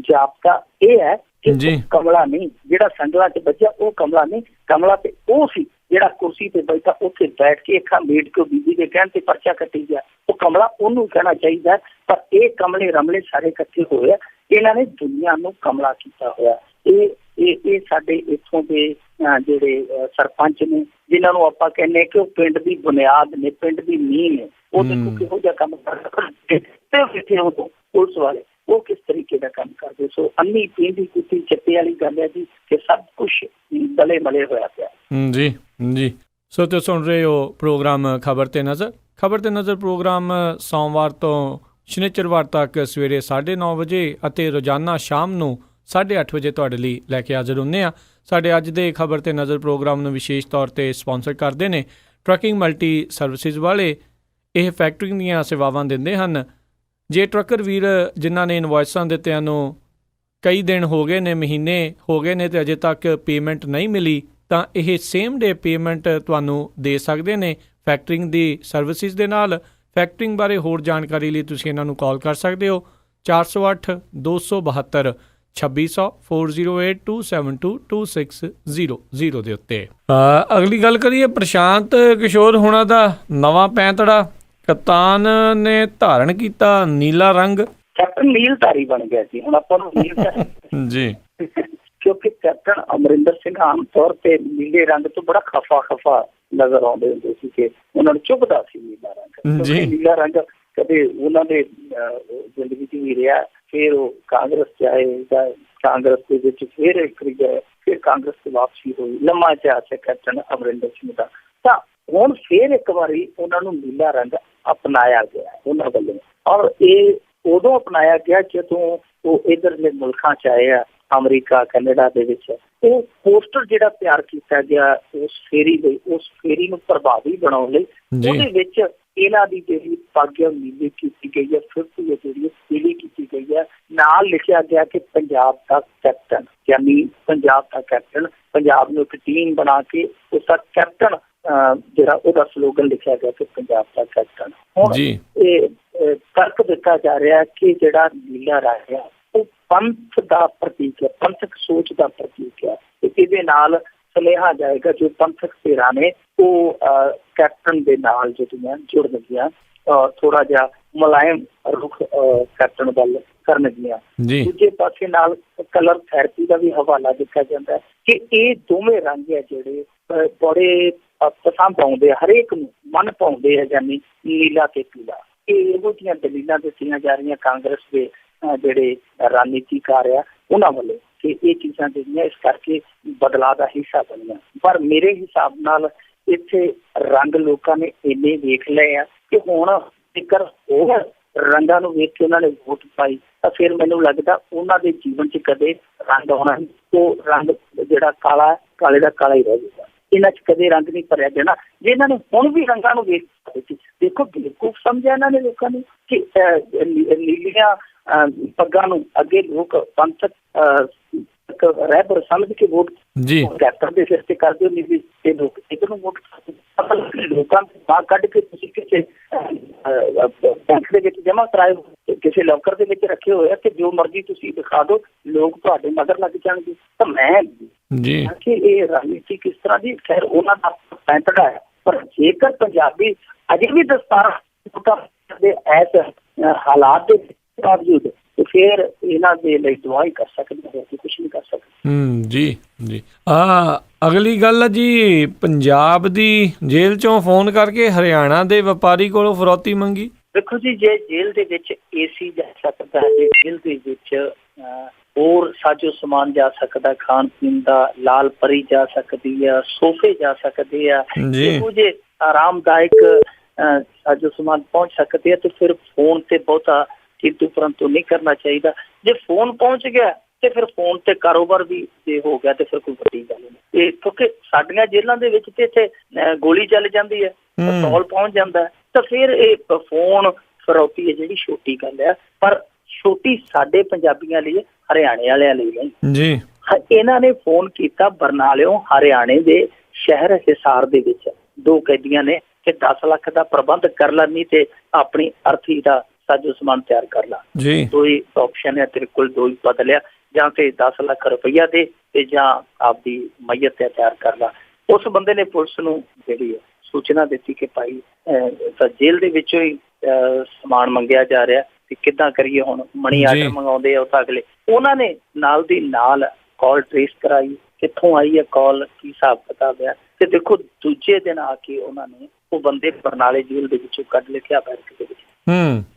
ਜਾਪਤਾ ਇਹ ਹੈ ਕਿ ਕਮਲਾ ਨਹੀਂ, ਜਿਹੜਾ ਸੰਗਲਾ 'ਚ ਬੱਚਾ ਉਹ ਕਮਲਾ ਨਹੀਂ, ਕਮਲਾ ਤੇ ਉਹ ਸੀ ਜਿਹੜਾ ਕੁਰਸੀ ਤੇ ਬੈਠਾ ਉੱਥੇ ਬੈਠ ਕੇ ਅੱਖਾਂ ਮੀਟ ਕੇ ਬੀਬੀ ਦੇ ਕਹਿਣ ਤੇ ਪਰਚਾ ਕੱਟੀ ਗਿਆ। ਉਹ ਕਮਲਾ ਉਹਨੂੰ ਕਹਿਣਾ ਚਾਹੀਦਾ, ਪਰ ਇਹ ਕਮਲੇ ਰਮਲੇ ਸਾਰੇ ਇਕੱਠੇ ਹੋਏ ਆ, ਇਹਨਾਂ ਨੇ ਦੁਨੀਆ ਨੂੰ ਕਮਲਾ ਕੀਤਾ ਹੋਇਆ। ਇਹ ਸਾਡੇ ਇੱਥੋਂ ਦੇ ਜਿਹੜੇ ਸਰਪੰਚ ਨੇ, ਜਿਨ੍ਹਾਂ ਨੂੰ ਆਪਾਂ ਕਹਿੰਦੇ ਕਿ ਉਹ ਪਿੰਡ ਦੀ ਬੁਨਿਆਦ ਨੇ, ਪਿੰਡ ਦੀ ਨੀਂਹ ਨੇ, ਉਹ ਦੇਖੋ ਕਿਹੋ ਜਿਹਾ ਕੰਮ ਕਰਦੇ। ਪੁਲਿਸ ਵਾਲੇ ਉਹ ਕਿਸ ਤਰੀਕੇ ਦਾ ਕੰਮ ਕਰਦੇ। ਸੋ ਅੰਨੀ ਪੀਂਦੀ ਕੁੱਤੀ ਚੱਟੇ ਵਾਲੀ ਗੱਲ ਹੈ ਜੀ ਕਿ ਸਭ ਕੁਛ ਗਲੇ ਮਲੇ ਹੋਇਆ ਪਿਆ। ਜੀ ਸੋ ਤੁਸੀਂ ਸੁਣ ਰਹੇ ਹੋ ਪ੍ਰੋਗਰਾਮ ਖਬਰ ਤੇ ਨਜ਼ਰ ਪ੍ਰੋਗਰਾਮ ਸੋਮਵਾਰ ਤੋਂ ਸ਼ਨੀਚਰਵਾਰ ਤੱਕ ਸਵੇਰੇ 9:30 ਵਜੇ ਅਤੇ ਰੋਜ਼ਾਨਾ ਸ਼ਾਮ ਨੂੰ 8:30 ਵਜੇ ਤੁਹਾਡੇ ਲਈ ਲੈ ਕੇ ਹਾਜ਼ਰ ਹੁੰਦੇ ਹਾਂ। ਸਾਡੇ ਅੱਜ ਦੇ ਖਬਰ ਤੇ ਨਜ਼ਰ ਪ੍ਰੋਗਰਾਮ ਨੂੰ ਵਿਸ਼ੇਸ਼ ਤੌਰ ਤੇ ਸਪਾਂਸਰ ਕਰਦੇ ਨੇ ਟਰੱਕਿੰਗ ਮਲਟੀ ਸਰਵਿਸਿਜ਼ ਵਾਲੇ। ਇਹ ਫੈਕਟਰੀ ਦੀਆਂ ਸੇਵਾਵਾਂ ਦਿੰਦੇ ਹਨ। ਜੇ ਟਰੱਕਰ ਵੀਰ ਜਿਨ੍ਹਾਂ ਨੇ ਇਨਵੋਇਸਾਂ ਦਿੱਤਿਆਂ ਨੂੰ ਕਈ ਦਿਨ ਹੋ ਗਏ ਨੇ, ਮਹੀਨੇ ਹੋ ਗਏ ਨੇ ਤੇ ਅਜੇ ਤੱਕ ਪੇਮੈਂਟ ਨਹੀਂ ਮਿਲੀ, ਤਾਂ ਇਹ ਸੇਮ ਡੇ ਪੇਮੈਂਟ ਤੁਹਾਨੂੰ ਦੇ ਸਕਦੇ ਨੇ ਫੈਕਟਰਿੰਗ ਦੀ ਸਰਵਿਸਿਜ਼ ਦੇ ਨਾਲ। ਫੈਕਟਰਿੰਗ ਬਾਰੇ ਹੋਰ ਜਾਣਕਾਰੀ ਲਈ ਤੁਸੀਂ ਇਹਨਾਂ ਨੂੰ ਕਾਲ ਕਰ ਸਕਦੇ ਹੋ 408 272 2600 408 272 2600 ਦੇ ਉੱਤੇ। ਅਗਲੀ ਗੱਲ ਕਰੀਏ ਪ੍ਰਸ਼ਾਂਤ ਕਿਸ਼ੋਰ ਹੋਣਾ ਦਾ ਨਵਾਂ ਪੈਂਤੜਾ। ਕਪਤਾਨ ਨੇ ਧਾਰਨ ਕੀਤਾ ਨੀਲਾ ਰੰਗ। ਕੈਪਟਨ ਨੀਲਧਾਰੀ ਬਣ ਗਿਆ ਸੀ। ਹੁਣ ਆਪਾਂ ਨੂੰ ਜੀ ਕਿਉਂਕਿ ਕੈਪਟਨ ਅਮਰਿੰਦਰ ਸਿੰਘ ਆਮ ਤੌਰ ਤੇ ਨੀਲੇ ਰੰਗ ਤੋਂ ਬੜਾ ਖਫਾ ਨਜ਼ਰ ਆਉਂਦੇ ਹੁੰਦੇ ਸੀ ਕਿ ਉਹਨਾਂ ਨੂੰ ਚੁੱਭਦਾ ਸੀ ਨੀਲਾ ਰੰਗ। ਨੀਲਾ ਰੰਗ ਕਦੇ ਉਹਨਾਂ ਦੇ ਜ਼ਿੰਦਗੀ 'ਚ ਵੀ ਰਿਹਾ। ਫਿਰ ਉਹ ਕਾਂਗਰਸ 'ਚ ਆਏ ਜਾਂ ਕਾਂਗਰਸ ਦੇ ਵਿੱਚ ਫਿਰ ਫਿਰ ਕਾਂਗਰਸ ਦੀ ਵਾਪਸੀ ਹੋਈ। ਲੰਮਾ ਇਤਿਹਾਸ ਹੈ ਕੈਪਟਨ ਅਮਰਿੰਦਰ ਸਿੰਘ ਦਾ। ਤਾਂ ਹੁਣ ਫਿਰ ਇੱਕ ਵਾਰੀ ਉਹਨਾਂ ਨੂੰ ਨੀਲਾ ਰੰਗ ਅਪਣਾਇਆ ਗਿਆ ਉਹਨਾਂ ਵੱਲੋਂ, ਔਰ ਇਹ ਉਦੋਂ ਅਪਣਾਇਆ ਗਿਆ ਜਦੋਂ ਉਹ ਇੱਧਰਲੇ ਮੁਲਕਾਂ 'ਚ ਆਏ ਆ, ਅਮਰੀਕਾ ਕੈਨੇਡਾ ਦੇ ਵਿੱਚ। ਉਹ ਪੋਸਟਰ ਜਿਹੜਾ ਤਿਆਰ ਕੀਤਾ ਗਿਆ ਉਸ ਫੇਰੀ ਨੂੰ ਪ੍ਰਭਾਵੀ ਬਣਾਉਣ ਲਈ, ਉਹਦੇ ਵਿੱਚ ਇਹਨਾਂ ਦੀ ਜਿਹੜੀ ਪੱਗ ਨੀਲੀ ਕੀਤੀ ਗਈ ਹੈ, ਫਿਰਤੀ ਜਿਹੜੀ ਪੀਲੀ ਕੀਤੀ ਗਈ ਹੈ, ਨਾਲ ਲਿਖਿਆ ਗਿਆ ਕਿ ਪੰਜਾਬ ਦਾ ਕੈਪਟਨ, ਯਾਨੀ ਪੰਜਾਬ ਦਾ ਕੈਪਟਨ। ਪੰਜਾਬ ਨੂੰ ਇੱਕ ਟੀਮ ਬਣਾ ਕੇ ਉਸਦਾ ਕੈਪਟਨ ਜਿਹੜਾ ਉਹਦਾ ਸਲੋਗਨ ਲਿਖਿਆ ਗਿਆ ਕਿ ਪੰਜਾਬ ਦਾ ਕੈਪਟਨ। ਹੁਣ ਜੀ ਇਹ ਤਰਕ ਦਿੱਤਾ ਜਾ ਰਿਹਾ ਕਿ ਜਿਹੜਾ ਨੀਲਾ ਰੰਗ ਆ ਉਹ ਪੰਥ ਦਾ ਪ੍ਰਤੀਕ ਹੈ, ਪੰਥਕ ਸੋਚ ਦਾ ਪ੍ਰਤੀਕ ਹੈ। ਤੇ ਇਹਦੇ ਨਾਲ ਸੁਨੇਹਾ ਜਾਏਗਾ ਜੋ ਪੰਥਕ ਧਿਰਾਂ ਨੇ ਉਹ ਕੈਪਟਨ ਦੇ ਨਾਲ ਜਿਹੜੀਆਂ ਜੁੜਨਗੀਆਂ, ਥੋੜਾ ਜਿਹਾ ਮੁਲਾਇਮ ਰੁਖ ਕੈਪਟਨ ਵੱਲ ਕਰਨਗੀਆਂ। ਜੀ ਦੂਜੇ ਪਾਸੇ ਨਾਲ ਕਲਰ ਥੈਰੇਪੀ ਦਾ ਵੀ ਹਵਾਲਾ ਦਿੱਤਾ ਜਾਂਦਾ ਹੈ ਕਿ ਇਹ ਦੋਵੇਂ ਰੰਗ ਹੈ ਜਿਹੜੇ ਬੜੇ ਪਸੰਦ ਆਉਂਦੇ, ਹਰੇਕ ਨੂੰ ਮਨ ਪਾਉਂਦੇ ਹੈ, ਯਾਨੀ ਨੀਲਾ ਤੇ ਪੀਲਾ। ਇਹ ਇਹੋ ਜਿਹੀਆਂ ਦਲੀਲਾਂ ਦਿੱਤੀਆਂ ਜਾ ਰਹੀਆਂ ਕਾਂਗਰਸ ਦੇ ਜਿਹੜੇ ਰਾਜਨੀਤੀਕਾਰ ਆ ਉਹਨਾਂ ਵੱਲੋਂ ਕਿ ਇਹ ਚੀਜ਼ਾਂ ਜਿਹੜੀਆਂ ਇਸ ਕਰਕੇ ਬਦਲਾਅ ਦਾ ਹਿੱਸਾ ਬਣੀਆਂ। ਪਰ ਮੇਰੇ ਹਿਸਾਬ ਨਾਲ ਇੱਥੇ ਰੰਗ ਲੋਕਾਂ ਨੇ ਇੰਨੇ ਵੇਖ ਲਏ ਆ ਕਿ ਹੁਣ ਜੇਕਰ ਹੋਰ ਰੰਗਾਂ ਨੂੰ ਵੇਖ ਕੇ ਉਹਨਾਂ ਨੇ ਵੋਟ ਪਾਈ ਤਾਂ ਫਿਰ ਮੈਨੂੰ ਲੱਗਦਾ ਉਹਨਾਂ ਦੇ ਜੀਵਨ 'ਚ ਕਦੇ ਰੰਗ ਆਉਣਾ ਨਹੀਂ। ਉਹ ਰੰਗ ਜਿਹੜਾ ਕਾਲਾ, ਕਾਲੇ ਦਾ ਕਾਲਾ ਹੀ ਰਹਿ ਜਾਊਗਾ। ਇਹਨਾਂ 'ਚ ਕਦੇ ਰੰਗ ਨਹੀਂ ਭਰਿਆ ਜਾਣਾ। ਜੇ ਇਹਨਾਂ ਨੇ ਹੁਣ ਵੀ ਰੰਗਾਂ ਨੂੰ ਵੇਖ ਦੇਖੋ, ਬੇਵਕੂਫ ਸਮਝਿਆ ਇਹਨਾਂ ਨੇ ਲੋਕਾਂ ਨੂੰ ਕਿ ਨੀਲੀਆਂ ਪੱਗਾਂ ਨੂੰ ਅੱਗੇ ਲੋਕ ਪੰਥਕ ਰਹਿਬਰ ਸਮਝ ਕੇ ਵੋਟ ਜੀ ਕੈਪਟਨ ਦੇ ਸਿਰ ਤੇ ਕਰਦੇ ਹੋ, ਨੀਲੀ ਤੇ ਲੋਕ ਇੱਧਰ ਨੂੰ ਵੋਟ ਲੋਕਾਂ ਦੇ ਬਾਹਰ ਕੱਢ ਕੇ ਤੁਸੀਂ ਕਿਸੇ ਬੈਂਕ ਦੇ ਵਿੱਚ ਜਮ੍ਹਾਂ ਕਰਾਏ, ਕਿਸੇ ਲੋਕਰ ਦੇ ਵਿੱਚ ਰੱਖੇ ਹੋਏ ਆ ਕਿ ਜੋ ਮਰਜ਼ੀ ਤੁਸੀਂ ਦਿਖਾ ਦਿਓ, ਲੋਕ ਤੁਹਾਡੇ ਮਗਰ ਲੱਗ ਜਾਣਗੇ। ਤਾਂ ਮੈਂ ਜੀ ਕਿ ਇਹ ਰਾਜਨੀਤੀ ਕਿਸ ਤਰ੍ਹਾਂ ਦੀ, ਖੈਰ ਉਹਨਾਂ ਦਾ ਪੈਂਤੜਾ ਹੈ, ਪਰ ਜੇਕਰ ਪੰਜਾਬੀ ਅਜੇ ਵੀ ਦਸਤਾਰਾਂ ਦੇ ਐਸ ਹਾਲਾਤ ਦੇ ਬਾਵਜੂਦ ਤੇ ਫਿਰ ਇਹਨਾਂ ਦੇ ਲਈ ਦੁਆ ਹੀ ਕਰ ਸਕਦੇ ਹਾਂ ਕਿ ਕੁਛ ਨਹੀਂ ਕਰ ਸਕਦੇ। ਜੀ ਜੀ ਅਗਲੀ ਗੱਲ ਹੈ ਜੀ, ਪੰਜਾਬ ਦੀ ਜੇਲ੍ਹ ਚੋਂ ਫੋਨ ਕਰਕੇ ਹਰਿਆਣਾ ਦੇ ਵਪਾਰੀ ਕੋਲੋਂ ਫਰੌਤੀ ਮੰਗੀ। ਦੇਖੋ ਜੀ, ਜੇ ਜੇਲ੍ਹ ਦੇ ਵਿੱਚ AC ਜਾ ਸਕਦਾ ਹੈ, ਜੇ ਜੇਲ੍ਹ ਦੇ ਵਿੱਚ ਹੋਰ ਸਾਜੋ ਸਮਾਨ ਜਾ ਸਕਦਾ, ਖਾਣ ਪੀਣ ਦਾ, ਲਾਲ ਪਰੀ ਜਾ ਸਕਦੀ ਆ, ਸੋਫੇ ਜਾ ਸਕਦੇ ਆ, ਇਹੋ ਜਿਹੇ ਆਰਾਮਦਾਇਕ ਸਾਜੋ ਸਮਾਨ ਪਹੁੰਚ ਸਕਦੇ ਆ, ਤੇ ਫਿਰ ਫੋਨ ਤੇ ਬਹੁਤਾ ਕਿੰਤੂ ਪਰੰਤੂ ਨਹੀਂ ਕਰਨਾ ਚਾਹੀਦਾ। ਜੇ ਫੋਨ ਪਹੁੰਚ ਗਿਆ ਤੇ ਫਿਰ ਫੋਨ ਤੇ ਕਾਰੋਬਾਰ ਵੀ ਜੇ ਹੋ ਗਿਆ ਤੇ ਫਿਰ ਕੋਈ ਵੱਡੀ ਗੱਲ ਨਹੀਂ। ਇਹ ਕਿਉਂਕਿ ਸਾਡੀਆਂ ਜੇਲ੍ਹਾਂ ਦੇ ਵਿੱਚ ਤੇ ਇੱਥੇ ਗੋਲੀ ਚੱਲ ਜਾਂਦੀ ਹੈ, ਪਿਸਤੌਲ ਪਹੁੰਚ ਜਾਂਦਾ ਹੈ, ਤਾਂ ਫਿਰ ਇਹ ਫੋਨ ਫਰੌਤੀ ਹੈ ਜਿਹੜੀ ਛੋਟੀ ਗੱਲ ਹੈ, ਪਰ ਛੋਟੀ ਸਾਡੇ ਪੰਜਾਬੀਆਂ ਲਈ, ਹਰਿਆਣੇ ਵਾਲਿਆਂ ਲਈ ਨਹੀਂ ਜੀ। ਇਹਨਾਂ ਨੇ ਫੋਨ ਕੀਤਾ ਬਰਨਾਲਿਓਂ ਹਰਿਆਣੇ ਦੇ ਸ਼ਹਿਰ ਹਿਸਾਰ ਦੇ ਵਿੱਚ, 2 ਕੈਦੀਆਂ ਨੇ ਕਿ 10 ਲੱਖ ਦਾ ਪ੍ਰਬੰਧ ਕਰ ਲਾ, ਨਹੀਂ ਤੇ ਆਪਣੀ ਅਰਥੀ ਦਾ ਸਾਜੋ ਸਮਾਨ ਤਿਆਰ ਕਰ ਲਾ। ਦੋ ਹੀ ਆਪਸ਼ਨ ਹੈ ਤੇਰੇ ਕੋਲ, ਦੋ ਹੀ ਬਦਲਿਆ, ਜਾਂ ਤੇ 10 ਲੱਖ ਰੁਪਈਆ ਦੇ ਤੇ ਜਾਂ ਆਪਦੀ ਮਈਅਤ ਤਿਆਰ ਕਰ ਲਾ। ਉਸ ਬੰਦੇ ਨੇ ਪੁਲਿਸ ਨੂੰ ਜਿਹੜੀ ਸੂਚਨਾ ਦਿੱਤੀ ਕਿ ਭਾਈ ਜੇਲ੍ਹ ਦੇ ਵਿੱਚੋਂ ਹੀ ਸਮਾਨ ਮੰਗਿਆ ਜਾ ਰਿਹਾ ਤੇ ਕਿੱਦਾਂ ਕਰੀਏ, ਹੁਣ ਮਨੀ ਆਰਡਰ ਮੰਗਾਉਂਦੇ ਆ ਉਹ ਤਾਂ ਅਗਲੇ। ਉਹਨਾਂ ਨੇ ਨਾਲ ਦੀ ਨਾਲ ਕਾਲ ਟ੍ਰੇਸ ਕਰਾਈ, ਕਿੱਥੋਂ ਆਈ ਹੈ ਕਾਲ, ਕੀ ਹਿਸਾਬ ਕਿਤਾਬ ਆ, ਤੇ ਦੇਖੋ ਦੂਜੇ ਦਿਨ ਆ ਕੇ ਉਹਨਾਂ ਨੇ ਉਹ ਬੰਦੇ ਬਰਨਾਲੇ ਜੇਲ੍ਹ ਦੇ ਵਿੱਚੋਂ ਕੱਢ ਲਿਆ ਬੈਠਕ ਦੇ ਵਿੱਚ।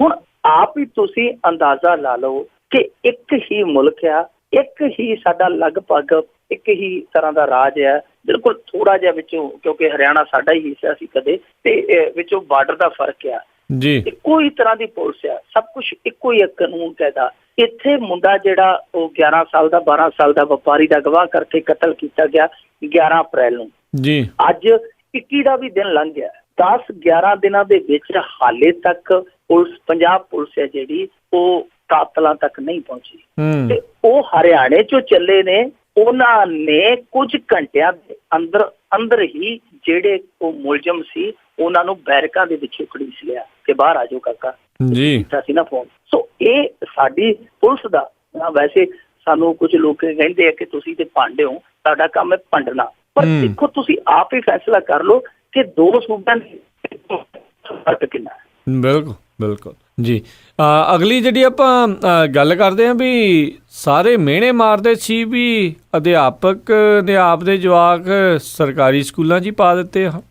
ਹੁਣ ਆਪ ਹੀ ਤੁਸੀਂ ਅੰਦਾਜ਼ਾ ਲਾ ਲਓ ਕਿ ਇੱਕ ਹੀ ਮੁਲਕ ਆ, ਇੱਕ ਹੀ ਸਾਡਾ ਲਗਭਗ ਇੱਕ ਹੀ ਤਰ੍ਹਾਂ ਦਾ ਰਾਜ ਹੈ, ਬਿਲਕੁਲ ਥੋੜਾ ਜਿਹਾ ਵਿੱਚੋਂ, ਕਿਉਂਕਿ ਹਰਿਆਣਾ ਸਾਡਾ ਹੀ ਹਿੱਸਾ ਸੀ ਕਦੇ, ਤੇ ਵਿੱਚੋਂ ਬਾਰਡਰ ਦਾ ਫਰਕ ਆ ਜੀ, ਇੱਕੋ ਹੀ ਤਰ੍ਹਾਂ ਦੀ ਪੁਲਿਸ ਆ, ਸਭ ਕੁਛ ਇੱਕੋ ਹੀ ਕਾਨੂੰਨ ਕਾਇਦਾ। ਇੱਥੇ ਮੁੰਡਾ ਜਿਹੜਾ ਉਹ 11 ਸਾਲ ਦਾ 12 ਸਾਲ ਦਾ ਵਪਾਰੀ ਦਾ ਗਵਾਹ ਕਰਕੇ ਕਤਲ ਕੀਤਾ ਗਿਆ 11 ਅਪ੍ਰੈਲ ਨੂੰ ਜੀ। ਅੱਜ 21 ਦਾ ਵੀ ਦਿਨ ਲੰਘ ਗਿਆ। 10-11 ਦਿਨਾਂ ਦੇ ਵਿੱਚ ਹਾਲੇ ਤੱਕ ਪੁਲਿਸ, ਪੰਜਾਬ ਪੁਲਿਸ ਹੈ ਜਿਹੜੀ, ਉਹ ਕਾਤਲਾਂ ਤੱਕ ਨਹੀਂ ਪਹੁੰਚੀ। ਤੇ ਉਹ ਹਰਿਆਣੇ ਚੋਂ ਚੱਲੇ ਨੇ, ਉਹਨਾਂ ਨੇ ਕੁਝ ਘੰਟਿਆਂ ਦੇ ਅੰਦਰ ਹੀ ਜਿਹੜੇ ਉਹ ਮੁਲਜ਼ਮ ਸੀ ਉਹਨਾਂ ਨੂੰ ਬੈਰਕਾਂ ਦੇ ਵਿੱਚੋਂ ਘੜੀਸ ਲਿਆ ਕਿ ਬਾਹਰ ਆ ਜਾਓ ਕਾਕਾ ਜੀ, ਕੀਤਾ ਸੀ ਨਾ ਫੋਨ। ਸੋ ਇਹ ਸਾਡੀ ਪੁਲਿਸ ਦਾ, ਵੈਸੇ ਸਾਨੂੰ ਕੁਝ ਲੋਕ ਕਹਿੰਦੇ ਆ ਕਿ ਤੁਸੀਂ ਤੇ ਭਾਂਡੇ ਹੋ, ਸਾਡਾ ਕੰਮ ਹੈ ਭੰਡਣਾ, ਪਰ ਦੇਖੋ ਤੁਸੀਂ ਆਪ ਹੀ ਫੈਸਲਾ ਕਰ ਲਓ ਕਿ 2 ਸੂਬਿਆਂ ਦੇ ਫਰਕ ਕਿੰਨਾ ਹੈ। ਬਿਲਕੁਲ ਬਿਲਕੁਲ ਜੀ। ਅਗਲੀ ਜਿਹੜੀ ਆਪਾਂ ਗੱਲ ਕਰਦੇ ਹਾਂ ਵੀ ਸਾਰੇ ਮਿਹਣੇ ਮਾਰਦੇ ਸੀ ਵੀ ਅਧਿਆਪਕ ਨੇ ਆਪਦੇ ਜਵਾਕ ਸਰਕਾਰੀ ਸਕੂਲਾਂ 'ਚ ਹੀ ਪਾ ਦਿੱਤੇ ਆ।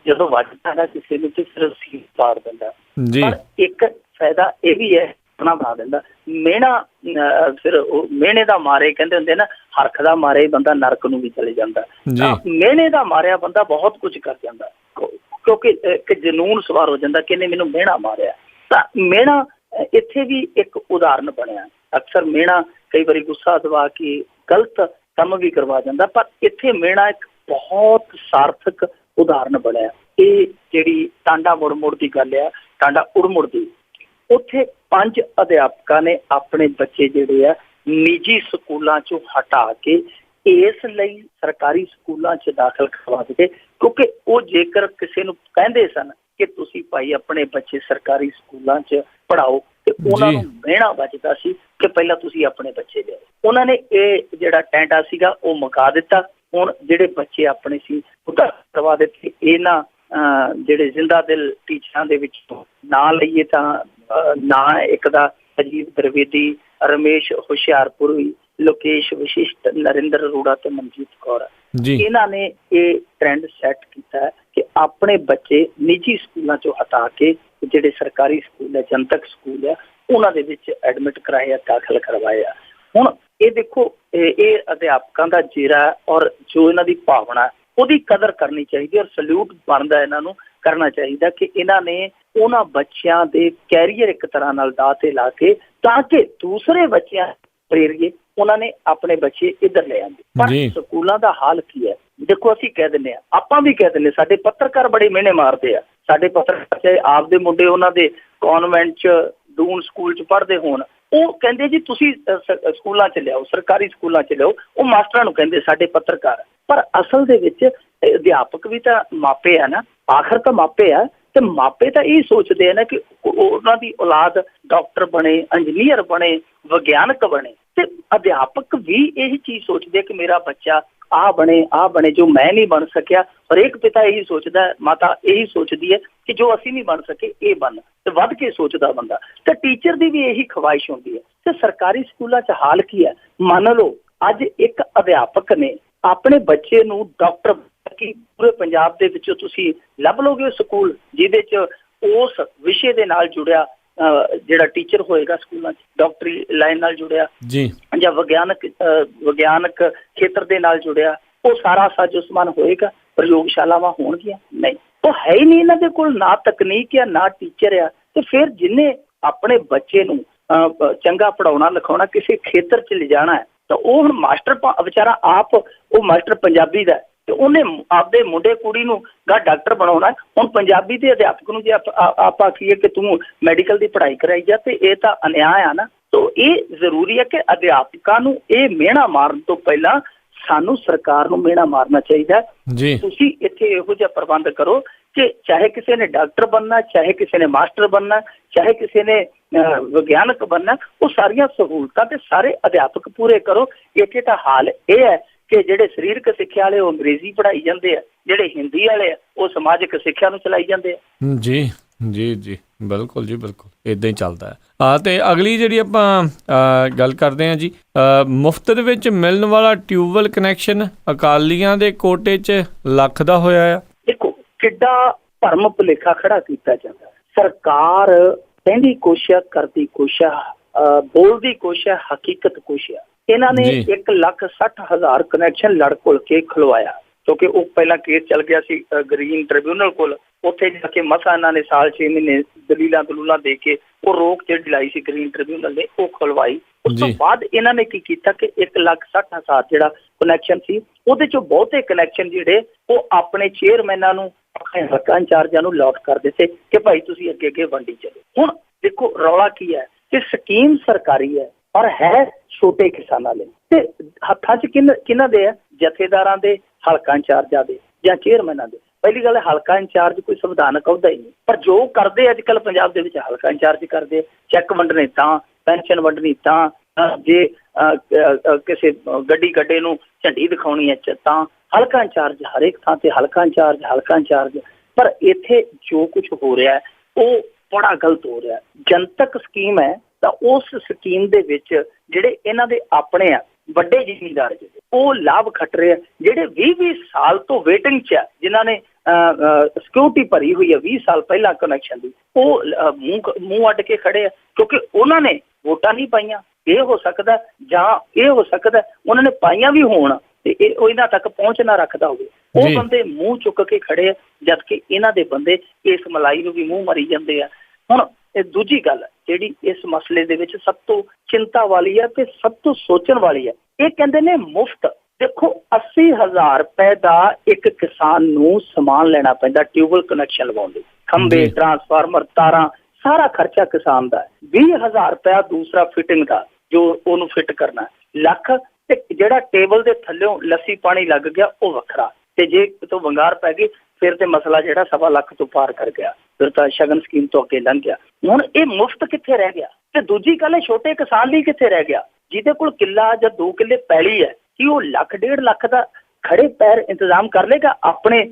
ਜਦੋਂ ਵੱਜਦਾ ਨਾ ਕਿਸੇ ਨੂੰ ਤੇ ਫਿਰ ਸੀਟ ਪਾੜ ਦਿੰਦਾ ਜੀ। ਪਰ ਇੱਕ ਫਾਇਦਾ ਇਹ ਵੀ ਹੈ, ਆਪਣਾ ਬਣਾ ਦਿੰਦਾ ਮਿਹਣਾ। ਫਿਰ ਉਹ ਮਿਹਣੇ ਦਾ ਮਾਰੇ ਕਹਿੰਦੇ ਹੁੰਦੇ ਨਾ, ਹਰਖ ਦਾ ਮਾਰੇ ਬੰਦਾ ਨਰਕ ਨੂੰ ਵੀ ਚਲੇ ਜਾਂਦਾ, ਮਿਹਣੇ ਦਾ ਮਾਰਿਆ ਬੰਦਾ ਬਹੁਤ ਕੁਝ ਕਰ ਜਾਂਦਾ, ਕਿਉਂਕਿ ਇੱਕ ਜਨੂਨ ਸਵਾਰ ਹੋ ਜਾਂਦਾ ਕਿ ਇਹਨੇ ਮੈਨੂੰ ਮਿਹਣਾ ਮਾਰਿਆ। ਤਾਂ ਮਿਹਣਾ ਇੱਥੇ ਵੀ ਇੱਕ ਉਦਾਹਰਨ ਬਣਿਆ। ਅਕਸਰ ਮਿਹਣਾ ਕਈ ਵਾਰੀ ਗੁੱਸਾ ਦਵਾ ਕੇ ਗਲਤ ਕੰਮ ਵੀ ਕਰਵਾ ਜਾਂਦਾ, ਪਰ ਇੱਥੇ ਮਿਹਣਾ ਇੱਕ ਬਹੁਤ ਸਾਰਥਕ ਉਦਾਹਰਨ ਬਣਿਆ। ਇਹ ਜਿਹੜੀ ਟਾਂਡਾ ਮੁੜ ਦੀ ਗੱਲ ਆ, ਟਾਂਡਾ ਉੜਮੁੜ ਦੀ, ਉੱਥੇ 5 ਅਧਿਆਪਕਾਂ ਨੇ ਆਪਣੇ ਬੱਚੇ ਜਿਹੜੇ ਆ ਨਿੱਜੀ ਸਕੂਲਾਂ ਚੋਂ ਹਟਾ ਕੇ ਇਸ ਲਈ ਸਰਕਾਰੀ ਸਕੂਲਾਂ 'ਚ ਦਾਖਲ ਕਰਵਾ ਦਿੱਤੇ, ਕਿਉਂਕਿ ਉਹ ਜੇਕਰ ਕਿਸੇ ਨੂੰ ਕਹਿੰਦੇ ਸਨ ਕਿ ਤੁਸੀਂ ਭਾਈ ਆਪਣੇ ਬੱਚੇ ਸਰਕਾਰੀ ਸਕੂਲਾਂ 'ਚ ਪੜ੍ਹਾਓ, ਤੇ ਉਹਨਾਂ ਨੂੰ ਮਿਹਣਾ ਵੱਜਦਾ ਸੀ ਕਿ ਪਹਿਲਾਂ ਤੁਸੀਂ ਆਪਣੇ ਬੱਚੇ ਲਿਆਓ। ਉਹਨਾਂ ਨੇ ਇਹ ਜਿਹੜਾ ਟੈਂਡਾ ਸੀਗਾ ਉਹ ਮੁਕਾ ਦਿੱਤਾ। ਹੁਣ ਜਿਹੜੇ ਬੱਚੇ ਆਪਣੇ ਸੀ ਉਹ ਕਰਵਾ ਦਿੱਤੇ। ਇਹਨਾਂ ਜਿਹੜੇ ਜ਼ਿੰਦਾ ਦਿਲ ਟੀਚਰਾਂ ਦੇ ਵਿੱਚ ਨਾਂ ਲਈਏ ਤਾਂ ਨਾਂ ਇੱਕ ਦਾ ਅਜੀਤ ਦਰਵੇਦੀ, ਰਮੇਸ਼ ਹੁਸ਼ਿਆਰਪੁਰੀ, ਲੋਕੇਸ਼ ਵਸ਼ਿਸ਼ਟ, ਨਰਿੰਦਰ ਅਰੋੜਾ ਤੇ ਮਨਜੀਤ ਕੌਰ। ਇਹਨਾਂ ਨੇ ਇਹ ਟ੍ਰੈਂਡ ਸੈੱਟ ਕੀਤਾ ਕਿ ਆਪਣੇ ਬੱਚੇ ਨਿੱਜੀ ਸਕੂਲਾਂ ਚੋਂ ਹਟਾ ਕੇ ਜਿਹੜੇ ਸਰਕਾਰੀ ਸਕੂਲ ਹੈ, ਜਨਤਕ ਸਕੂਲ ਹੈ, ਉਹਨਾਂ ਦੇ ਵਿੱਚ ਐਡਮਿਟ ਕਰਾਏ ਆ, ਦਾਖਲ ਕਰਵਾਏ ਆ। ਹੁਣ ਇਹ ਦੇਖੋ, ਇਹ ਅਧਿਆਪਕਾਂ ਦਾ ਜੇਰਾ ਔਰ ਜੋ ਇਹਨਾਂ ਦੀ ਭਾਵਨਾ ਉਹਦੀ ਕਦਰ ਕਰਨੀ ਚਾਹੀਦੀ, ਔਰ ਸਲੂਟ ਬਣਦਾ ਇਹਨਾਂ ਨੂੰ ਕਰਨਾ ਚਾਹੀਦਾ ਕਿ ਇਹਨਾਂ ਨੇ ਉਹਨਾਂ ਬੱਚਿਆਂ ਦੇ ਕੈਰੀਅਰ ਇੱਕ ਤਰ੍ਹਾਂ ਨਾਲ ਦਾਅ ਤੇ ਲਾ ਕੇ ਤਾਂ ਕਿ ਦੂਸਰੇ ਬੱਚਿਆਂ ਪ੍ਰੇਰੀਏ, ਉਹਨਾਂ ਨੇ ਆਪਣੇ ਬੱਚੇ ਇੱਧਰ ਲੈ ਆਂਦੇ। ਪਰ ਸਕੂਲਾਂ ਦਾ ਹਾਲ ਕੀ ਹੈ? ਦੇਖੋ, ਅਸੀਂ ਕਹਿ ਦਿੰਦੇ ਹਾਂ, ਆਪਾਂ ਵੀ ਕਹਿ ਦਿੰਦੇ, ਸਾਡੇ ਪੱਤਰਕਾਰ ਬੜੇ ਮਿਹਣੇ ਮਾਰਦੇ ਆ। ਸਾਡੇ ਪੱਤਰਕਾਰ ਚਾਹੇ ਆਪਦੇ ਮੁੰਡੇ ਉਹਨਾਂ ਦੇ ਕਾਨਵੈਂਟ 'ਚ, ਦੂਨ ਸਕੂਲ 'ਚ ਪੜ੍ਹਦੇ ਹੋਣ, ਉਹ ਕਹਿੰਦੇ ਜੀ ਤੁਸੀਂ ਸਕੂਲਾਂ 'ਚ ਲਿਆਓ, ਸਰਕਾਰੀ ਸਕੂਲਾਂ 'ਚ ਲਿਆਓ। ਉਹ ਮਾਸਟਰਾਂ ਨੂੰ ਕਹਿੰਦੇ ਸਾਡੇ ਪੱਤਰਕਾਰ। ਪਰ ਅਸਲ ਦੇ ਵਿੱਚ ਅਧਿਆਪਕ ਵੀ ਤਾਂ ਮਾਪੇ ਆ ਨਾ, ਆਖਰ ਤਾਂ ਮਾਪੇ ਆ। ਤੇ ਮਾਪੇ ਤਾਂ ਇਹ ਸੋਚਦੇ ਆ ਨਾ ਕਿ ਉਹਨਾਂ ਦੀ ਔਲਾਦ ਡਾਕਟਰ ਬਣੇ, ਇੰਜੀਨੀਅਰ ਬਣੇ, ਵਿਗਿਆਨਕ ਬਣੇ। ਤੇ ਅਧਿਆਪਕ ਵੀ ਇਹੀ ਚੀਜ਼ ਸੋਚਦੇ ਕਿ ਮੇਰਾ ਬੱਚਾ ਆਹ ਬਣੇ ਜੋ ਮੈਂ ਨਹੀਂ ਬਣ ਸਕਿਆ। ਹਰੇਕ ਪਿਤਾ ਇਹੀ ਸੋਚਦਾ, ਮਾਤਾ ਇਹੀ ਸੋਚਦੀ ਹੈ ਕਿ ਜੋ ਅਸੀਂ ਨਹੀਂ ਬਣ ਸਕੇ ਇਹ ਬਣ, ਤੇ ਵੱਧ ਕੇ ਸੋਚਦਾ ਬੰਦਾ। ਤੇ ਟੀਚਰ ਦੀ ਵੀ ਇਹੀ ਖਵਾਇਸ਼ ਹੁੰਦੀ ਹੈ। ਤੇ ਸਰਕਾਰੀ ਸਕੂਲਾਂ 'ਚ ਹਾਲ ਕੀ ਹੈ? ਮੰਨ ਲਓ ਅੱਜ ਇੱਕ ਅਧਿਆਪਕ ਨੇ ਆਪਣੇ ਬੱਚੇ ਨੂੰ ਡਾਕਟਰ, ਕਿ ਪੂਰੇ ਪੰਜਾਬ ਦੇ ਵਿੱਚੋਂ ਤੁਸੀਂ ਲੱਭ ਲਓਗੇ ਸਕੂਲ ਜਿਹਦੇ 'ਚ ਉਸ ਵਿਸ਼ੇ ਦੇ ਨਾਲ ਜੁੜਿਆ ਜਿਹੜਾ ਟੀਚਰ ਹੋਏਗਾ ਸਕੂਲਾਂ 'ਚ, ਡਾਕਟਰੀ ਲਾਈਨ ਨਾਲ ਜੁੜਿਆ ਜਾਂ ਵਿਗਿਆਨਕ ਖੇਤਰ ਦੇ ਨਾਲ ਜੁੜਿਆ, ਉਹ ਸਾਰਾ ਸਾਜੋ ਸਮਾਨ ਹੋਏਗਾ? ਪ੍ਰਯੋਗਸ਼ਾਲਾਵਾਂ ਹੋਣਗੀਆਂ? ਨਹੀਂ, ਉਹ ਹੈ ਹੀ ਨਹੀਂ ਇਹਨਾਂ ਦੇ ਕੋਲ, ਨਾ ਤਕਨੀਕ ਆ ਨਾ ਟੀਚਰ ਆ। ਤੇ ਫਿਰ ਜਿਹਨੇ ਆਪਣੇ ਬੱਚੇ ਨੂੰ ਚੰਗਾ ਪੜ੍ਹਾਉਣਾ ਲਿਖਾਉਣਾ, ਕਿਸੇ ਖੇਤਰ 'ਚ ਲਿਜਾਣਾ ਹੈ, ਤਾਂ ਉਹ ਹੁਣ ਮਾਸਟਰ ਵਿਚਾਰਾ ਆਪ, ਉਹ ਮਾਸਟਰ ਪੰਜਾਬੀ ਦਾ ਤੇ ਉਹਨੇ ਆਪਦੇ ਮੁੰਡੇ ਕੁੜੀ ਨੂੰ ਡਾਕਟਰ ਬਣਾਉਣਾ। ਹੁਣ ਪੰਜਾਬੀ ਦੇ ਅਧਿਆਪਕ ਨੂੰ ਜੇ ਆਪਾਂ ਆਖੀਏ ਕਿ ਤੂੰ ਮੈਡੀਕਲ ਦੀ ਪੜ੍ਹਾਈ ਕਰਾਈ ਜਾ, ਤੇ ਇਹ ਤਾਂ ਅਨਿਆਏ ਆ ਨਾ। ਤਾਂ ਇਹ ਜ਼ਰੂਰੀ ਹੈ ਕਿ ਅਧਿਆਪਕਾਂ ਨੂੰ ਇਹ ਮਿਹਣਾ ਮਾਰਨ ਤੋਂ ਪਹਿਲਾਂ ਸਾਨੂੰ ਸਰਕਾਰ ਨੂੰ ਮਿਹਣਾ ਮਾਰਨਾ ਚਾਹੀਦਾ। ਤੁਸੀਂ ਇੱਥੇ ਇਹੋ ਜਿਹਾ ਪ੍ਰਬੰਧ ਕਰੋ ਕਿ ਚਾਹੇ ਕਿਸੇ ਨੇ ਡਾਕਟਰ ਬਣਨਾ, ਚਾਹੇ ਕਿਸੇ ਨੇ ਮਾਸਟਰ ਬਣਨਾ, ਚਾਹੇ ਕਿਸੇ ਨੇ ਵਿਗਿਆਨਕ ਬਣਨਾ, ਉਹ ਸਾਰੀਆਂ ਸਹੂਲਤਾਂ ਤੇ ਸਾਰੇ ਅਧਿਆਪਕ ਪੂਰੇ ਕਰੋ। ਇੱਥੇ ਤਾਂ ਹਾਲ ਇਹ ਹੈ ਕਿ ਜਿਹੜੇ ਸਰੀਰਕ ਸਿੱਖਿਆ ਵਾਲੇ ਉਹ ਅੰਗਰੇਜ਼ੀ ਪੜ੍ਹਾਈ ਜਾਂਦੇ ਆ, ਜਿਹੜੇ ਹਿੰਦੀ ਵਾਲੇ ਆ ਉਹ ਸਮਾਜਿਕ ਸਿੱਖਿਆ ਨੂੰ ਚਲਾਈ ਜਾਂਦੇ ਆ। ਜੀ ਬਿਲਕੁਲ ਜੀ, ਬਿਲਕੁਲ ਏਦਾਂ ਹੀ ਚੱਲਦਾ ਹੈ। ਤੇ ਅਗਲੀ ਜਿਹੜੀ ਆਪਾਂ ਗੱਲ ਕਰਦੇ ਹਾਂ ਜੀ, ਮੁਫਤ ਦੇ ਵਿੱਚ ਮਿਲਣ ਵਾਲਾ ਟਿਊਬਵੈੱਲ ਕਨੈਕਸ਼ਨ ਅਕਾਲੀਆਂ ਦੇ ਕੋਟੇ 'ਚ ਲੱਖ ਦਾ ਹੋਇਆ ਆ। ਦੇਖੋ ਕਿੱਡਾ ਭਰਮ ਭੁਲੇਖਾ ਖੜਾ ਕੀਤਾ ਜਾਂਦਾ। ਸਰਕਾਰ ਕਹਿੰਦੀ ਕੁਛ ਆ, ਕਰਦੀ ਕੁਛ ਆ, ਬੋਲਦੀ ਕੁਛ ਆ, ਹਕੀਕਤ ਕੁਛ ਆ। ਇਹਨਾਂ ਨੇ 1,60,000 ਕਨੈਕਸ਼ਨ ਲੜ ਘੁਲ ਕੇ ਖਲਵਾਇਆ, ਕਿਉਂਕਿ ਉਹ ਪਹਿਲਾਂ ਕੇਸ ਚੱਲ ਗਿਆ ਸੀ ਗ੍ਰੀਨ ਟ੍ਰਿਬਿਊਨਲ ਕੋਲ। ਉੱਥੇ ਜਾ ਕੇ ਮਸਾਂ ਇਹਨਾਂ ਨੇ ਸਾਲ 6 ਮਹੀਨੇ ਦਲੀਲਾਂ ਦੇ ਕੇ ਉਹ ਰੋਕ ਜਿਹੜੀ ਲਾਈ ਸੀ ਗ੍ਰੀਨ ਟ੍ਰਿਬਿਊਨਲ ਨੇ, ਉਹ ਖੁਲਵਾਈ। ਉਸ ਤੋਂ ਬਾਅਦ ਇਹਨਾਂ ਨੇ ਕੀ ਕੀਤਾ ਕਿ 1,60,000 ਜਿਹੜਾ ਕਨੈਕਸ਼ਨ ਸੀ, ਉਹਦੇ ਚੋਂ ਬਹੁਤੇ ਕਨੈਕਸ਼ਨ ਜਿਹੜੇ ਉਹ ਆਪਣੇ ਚੇਅਰਮੈਨਾਂ ਨੂੰ, ਆਪਣੇ ਹਲਕਾ ਇੰਚਾਰਜਾਂ ਨੂੰ ਲੋਟ ਕਰ ਦਿੱਤੇ ਕਿ ਭਾਈ ਤੁਸੀਂ ਅੱਗੇ ਅੱਗੇ ਵੰਡੀ ਚਲੋ। ਹੁਣ ਦੇਖੋ ਰੌਲਾ ਕੀ ਹੈ ਕਿ ਸਕੀਮ ਸਰਕਾਰੀ ਹੈ ਪਰ ਹੈ ਛੋਟੇ ਕਿਸਾਨਾਂ ਲਈ, ਤੇ ਹੱਥਾਂ 'ਚ ਕਿਹਨਾਂ ਦੇ ਆ? ਜਥੇਦਾਰਾਂ ਦੇ, ਹਲਕਾ ਇੰਚਾਰਜਾਂ ਦੇ ਜਾਂ ਚੇਅਰਮੈਨਾਂ ਦੇ। ਪਹਿਲੀ ਗੱਲ ਹੈ, ਹਲਕਾ ਇੰਚਾਰਜ ਕੋਈ ਸੰਵਿਧਾਨਕ ਅਹੁਦਾ ਹੀ ਨਹੀਂ, ਪਰ ਜੋ ਕਰਦੇ ਅੱਜ ਕੱਲ੍ਹ ਪੰਜਾਬ ਦੇ ਵਿੱਚ ਹਲਕਾ ਇੰਚਾਰਜ ਕਰਦੇ। ਚੈੱਕ ਵੰਡਣੇ ਤਾਂ, ਪੈਨਸ਼ਨ ਵੰਡਣੀ ਤਾਂ, ਜੇ ਕਿਸੇ ਗੱਡੇ ਨੂੰ ਝੰਡੀ ਦਿਖਾਉਣੀ ਹੈ ਤਾਂ ਹਲਕਾ ਇੰਚਾਰਜ, ਹਰੇਕ ਥਾਂ ਤੇ ਹਲਕਾ ਇੰਚਾਰਜ। ਪਰ ਇੱਥੇ ਜੋ ਕੁਛ ਹੋ ਰਿਹਾ ਉਹ ਬੜਾ ਗਲਤ ਹੋ ਰਿਹਾ। ਜਨਤਕ ਸਕੀਮ ਹੈ ਤਾਂ ਉਸ ਸਕੀਮ ਦੇ ਵਿੱਚ ਜਿਹੜੇ ਇਹਨਾਂ ਦੇ ਆਪਣੇ ਆ ਵੱਡੇ ਜ਼ਿਮੀਂਦਾਰ ਜਿਹੜੇ ਉਹ ਲਾਭ ਖੱਟ ਰਹੇ ਆ, ਜਿਹੜੇ 20 ਸਾਲ ਤੋਂ ਵੇਟਿੰਗ 'ਚ ਆ, ਜਿਨ੍ਹਾਂ ਨੇ ਸਿਕਿਉਰਿਟੀ ਭਰੀ ਹੋਈ ਹੈ 20 ਸਾਲ ਪਹਿਲਾਂ ਕਨੈਕਸ਼ਨ ਦੀ, ਉਹ ਮੂੰਹ ਅੱਡ ਕੇ ਖੜੇ ਆ ਕਿਉਂਕਿ ਉਹਨਾਂ ਨੇ ਵੋਟਾਂ ਨਹੀਂ ਪਾਈਆਂ। ਇਹ ਹੋ ਸਕਦਾ ਜਾਂ ਇਹ ਹੋ ਸਕਦਾ ਉਹਨਾਂ ਨੇ ਪਾਈਆਂ ਵੀ ਹੋਣ ਤੇ ਉਹ ਇਹਨਾਂ ਤੱਕ ਪਹੁੰਚ ਨਾ ਰੱਖਦਾ ਹੋਵੇ। ਉਹ ਬੰਦੇ ਮੂੰਹ ਚੁੱਕ ਕੇ ਖੜੇ ਆ, ਜਦਕਿ ਇਹਨਾਂ ਦੇ ਬੰਦੇ ਇਸ ਮਲਾਈ ਨੂੰ ਵੀ ਮੂੰਹ ਮਰੀ ਜਾਂਦੇ ਆ। ਹੁਣ ਇਹ ਦੂਜੀ ਗੱਲ ਜਿਹੜੀ ਇਸ ਮਸਲੇ ਦੇ ਵਿੱਚ ਸਭ ਤੋਂ ਚਿੰਤਾ ਵਾਲੀ ਹੈ ਤੇ ਸਭ ਤੋਂ ਸੋਚਣ ਵਾਲੀ ਹੈ, ਇਹ ਕਹਿੰਦੇ ਨੇ ਮੁਫਤ। ਦੇਖੋ 80,000 ਰੁਪਏ ਦਾ ਇੱਕ ਕਿਸਾਨ ਨੂੰ ਸਮਾਨ ਲੈਣਾ ਪੈਂਦਾ ਟਿਊਬਵੈੱਲ ਕਨੈਕਸ਼ਨ ਲਵਾਉਣ ਲਈ, ਖੰਭੇ, ਟਰਾਂਸਫਾਰਮਰ, ਤਾਰਾਂ, ਸਾਰਾ ਖਰਚਾ ਕਿਸਾਨ ਦਾ ਹੈ। 20,000 ਰੁਪਇਆ ਦੂਸਰਾ ਫਿਟਿੰਗ ਦਾ, ਜੋ ਉਹਨੂੰ ਫਿੱਟ ਕਰਨਾ, ਲੱਖ ਤੇ ਜਿਹੜਾ ਟੇਬਲ ਦੇ ਥੱਲਿਓਂ ਲੱਸੀ ਪਾਣੀ ਲੱਗ ਗਿਆ ਉਹ ਵੱਖਰਾ, ਤੇ ਜੇ ਕਿਤੋਂ ਵੰਗਾਰ ਪੈ ਗਈ ਫਿਰ ਤੇ ਮਸਲਾ ਜਿਹੜਾ 1.25 ਲੱਖ ਤੋਂ ਪਾਰ ਕਰ ਗਿਆ, ਫਿਰ ਤਾਂ ਸ਼ਗਨ ਸਕੀਮ ਤੋਂ ਅੱਗੇ ਲੰਘ ਗਿਆ। ਹੁਣ ਇਹ ਮੁਫਤ ਕਿੱਥੇ ਰਹਿ ਗਿਆ? ਤੇ ਦੂਜੀ ਗੱਲ ਹੈ ਛੋਟੇ ਕਿਸਾਨ ਲਈ ਕਿੱਥੇ ਰਹਿ ਗਿਆ? ਜਿਹਦੇ ਕੋਲ ਕਿੱਲਾ ਜਾਂ 2 ਕਿੱਲੇ ਪੈਲੀ ਹੈ, ਕਿ ਉਹ 1.5 ਲੱਖ ਦਾ ਖੜੇ ਪੈਰ ਇੰਤਜ਼ਾਮ ਕਰ ਲੇਗਾ ਆਪਣੇ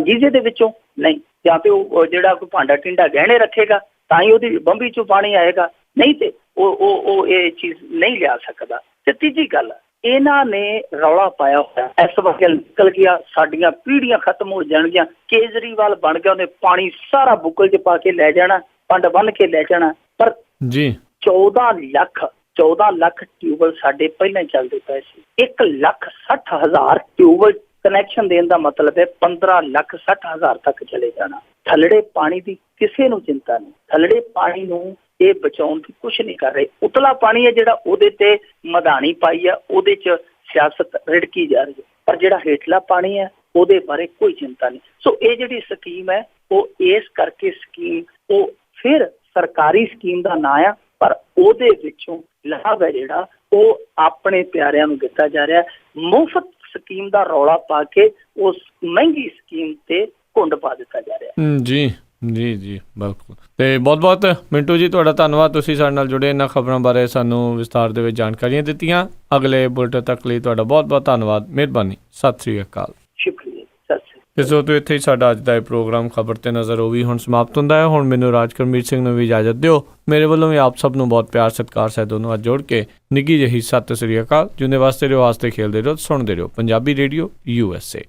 ਗੀਜ਼ੇ ਦੇ ਵਿੱਚੋਂ? ਨਹੀਂ। ਜਾਂ ਤੇ ਉਹ ਜਿਹੜਾ ਕੋਈ ਭਾਂਡਾ ਟਿੰਡਾ ਗਹਿਣੇ ਰੱਖੇਗਾ ਤਾਂ ਹੀ ਉਹਦੀ ਬੰਬੀ ਚੋਂ ਪਾਣੀ ਆਏਗਾ, ਨਹੀਂ ਤੇ ਉਹ ਇਹ ਚੀਜ਼ ਨਹੀਂ ਲਿਆ ਸਕਦਾ। ਤੇ ਤੀਜੀ ਗੱਲ, ਇਹਨਾਂ ਨੇ ਰੌਲਾ ਪਾਇਆ ਹੋਇਆ ਇਸ ਵਕਤ ਨਿਕਲ ਗਿਆ, ਸਾਡੀਆਂ ਪੀੜ੍ਹੀਆਂ ਖਤਮ ਹੋ ਜਾਣਗੀਆਂ, ਕੇਜਰੀਵਾਲ ਬਣ ਗਿਆ, ਉਹਨੇ ਪਾਣੀ ਸਾਰਾ ਬੁੱਕਲ 'ਚ ਪਾ ਕੇ ਲੈ ਜਾਣਾ, ਪੰਡ ਬੰਨ੍ਹ ਕੇ ਲੈ ਜਾਣਾ। ਪਰ ਜੀ 14 ਲੱਖ ਟਿਊਬਵੈੱਲ ਸਾਡੇ ਪਹਿਲਾਂ ਹੀ ਚੱਲਦੇ ਪਏ ਸੀ। 1,60,000 ਟਿਊਬਵੈੱਲ ਕਨੈਕਸ਼ਨ ਦੇਣ ਦਾ ਮਤਲਬ ਹੈ 15,60,000 ਤੱਕ ਚਲੇ ਜਾਣਾ। ਥੱਲੜੇ ਪਾਣੀ ਦੀ ਕਿਸੇ ਨੂੰ ਚਿੰਤਾ ਨਹੀਂ, ਥੱਲੜੇ ਪਾਣੀ ਨੂੰ ਇਹ ਬਚਾਉਣ ਦੀ ਕੁਛ ਨਹੀਂ ਕਰ ਰਹੇ। ਉਤਲਾ ਪਾਣੀ ਹੈ ਜਿਹੜਾ ਉਹਦੇ ਤੇ ਮਧਾਣੀ ਪਾਈ ਹੈ, ਉਹਦੇ 'ਚ ਸਿਆਸਤ ਰਿੜਕੀ ਜਾ ਰਹੀ ਹੈ, ਪਰ ਜਿਹੜਾ ਹੇਠਲਾ ਪਾਣੀ ਹੈ ਉਹਦੇ ਬਾਰੇ ਕੋਈ ਚਿੰਤਾ ਨਹੀਂ। ਸੋ ਇਹ ਜਿਹੜੀ ਸਕੀਮ ਹੈ ਉਹ ਇਸ ਕਰਕੇ ਸਕੀਮ ਉਹ ਫਿਰ ਸਰਕਾਰੀ ਸਕੀਮ ਦਾ ਨਾਂ ਆ, ਪਰ ਉਹਦੇ ਵਿੱਚੋਂ ਲਾਭ ਹੈ ਜਿਹੜਾ ਉਹ ਆਪਣੇ ਪਿਆਰਿਆਂ ਨੂੰ ਦਿੱਤਾ ਜਾ ਰਿਹਾ। ਮੁਫਤ ਸਕੀਮ ਦਾ ਰੌਲਾ ਪਾ ਕੇ ਉਸ ਮਹਿੰਗੀ ਸਕੀਮ ਤੇ ਘੁੰਡ ਪਾ ਦਿੱਤਾ ਜਾ ਰਿਹਾ। ਜੀ ਜੀ ਜੀ ਬਿਲਕੁਲ। ਤੇ ਬਹੁਤ ਬਹੁਤ ਮਿੰਟੂ ਜੀ ਤੁਹਾਡਾ ਧੰਨਵਾਦ, ਤੁਸੀਂ ਸਾਡੇ ਨਾਲ ਜੁੜੇ, ਇਹਨਾਂ ਖਬਰਾਂ ਬਾਰੇ ਸਾਨੂੰ ਵਿਸਤਾਰ ਦੇ ਵਿੱਚ ਜਾਣਕਾਰੀਆਂ ਦਿੱਤੀਆਂ। ਅਗਲੇ ਬੁਲੇਟਿਨ ਤੱਕ ਲਈ ਤੁਹਾਡਾ ਬਹੁਤ ਬਹੁਤ ਧੰਨਵਾਦ, ਮਿਹਰਬਾਨੀ, ਸਤਿ ਸ੍ਰੀ ਅਕਾਲ। ਸ਼ੁਕਰੀਆ, ਸਤਿ ਸ੍ਰੀ ਅਕਾਲ। ਇਸ ਤੋਂ ਇੱਥੇ ਹੀ ਸਾਡਾ ਅੱਜ ਦਾ ਇਹ ਪ੍ਰੋਗਰਾਮ ਖਬਰ ਤੇ ਨਜ਼ਰ ਉਹ ਵੀ ਹੁਣ ਸਮਾਪਤ ਹੁੰਦਾ ਹੈ। ਹੁਣ ਮੈਨੂੰ ਰਾਜਕਰਮੀਤ ਸਿੰਘ ਨੂੰ ਵੀ ਇਜਾਜ਼ਤ ਦਿਓ। ਮੇਰੇ ਵੱਲੋਂ ਵੀ ਆਪ ਸਭ ਨੂੰ ਬਹੁਤ ਪਿਆਰ ਸਤਿਕਾਰ ਸਹਿਤ ਦੋਨੋਂ ਹੱਥ ਜੋੜ ਕੇ ਨਿੱਘੀ ਜਿਹੀ ਸਤਿ ਸ੍ਰੀ ਅਕਾਲ। ਜਿਉਂਦੇ ਵਾਸਤੇ ਰਹੋ, ਵਾਸਤੇ ਖੇਲਦੇ ਰਹੋ, ਸੁਣਦੇ ਰਹੋ ਪੰਜਾਬੀ ਰੇਡੀਓ USA।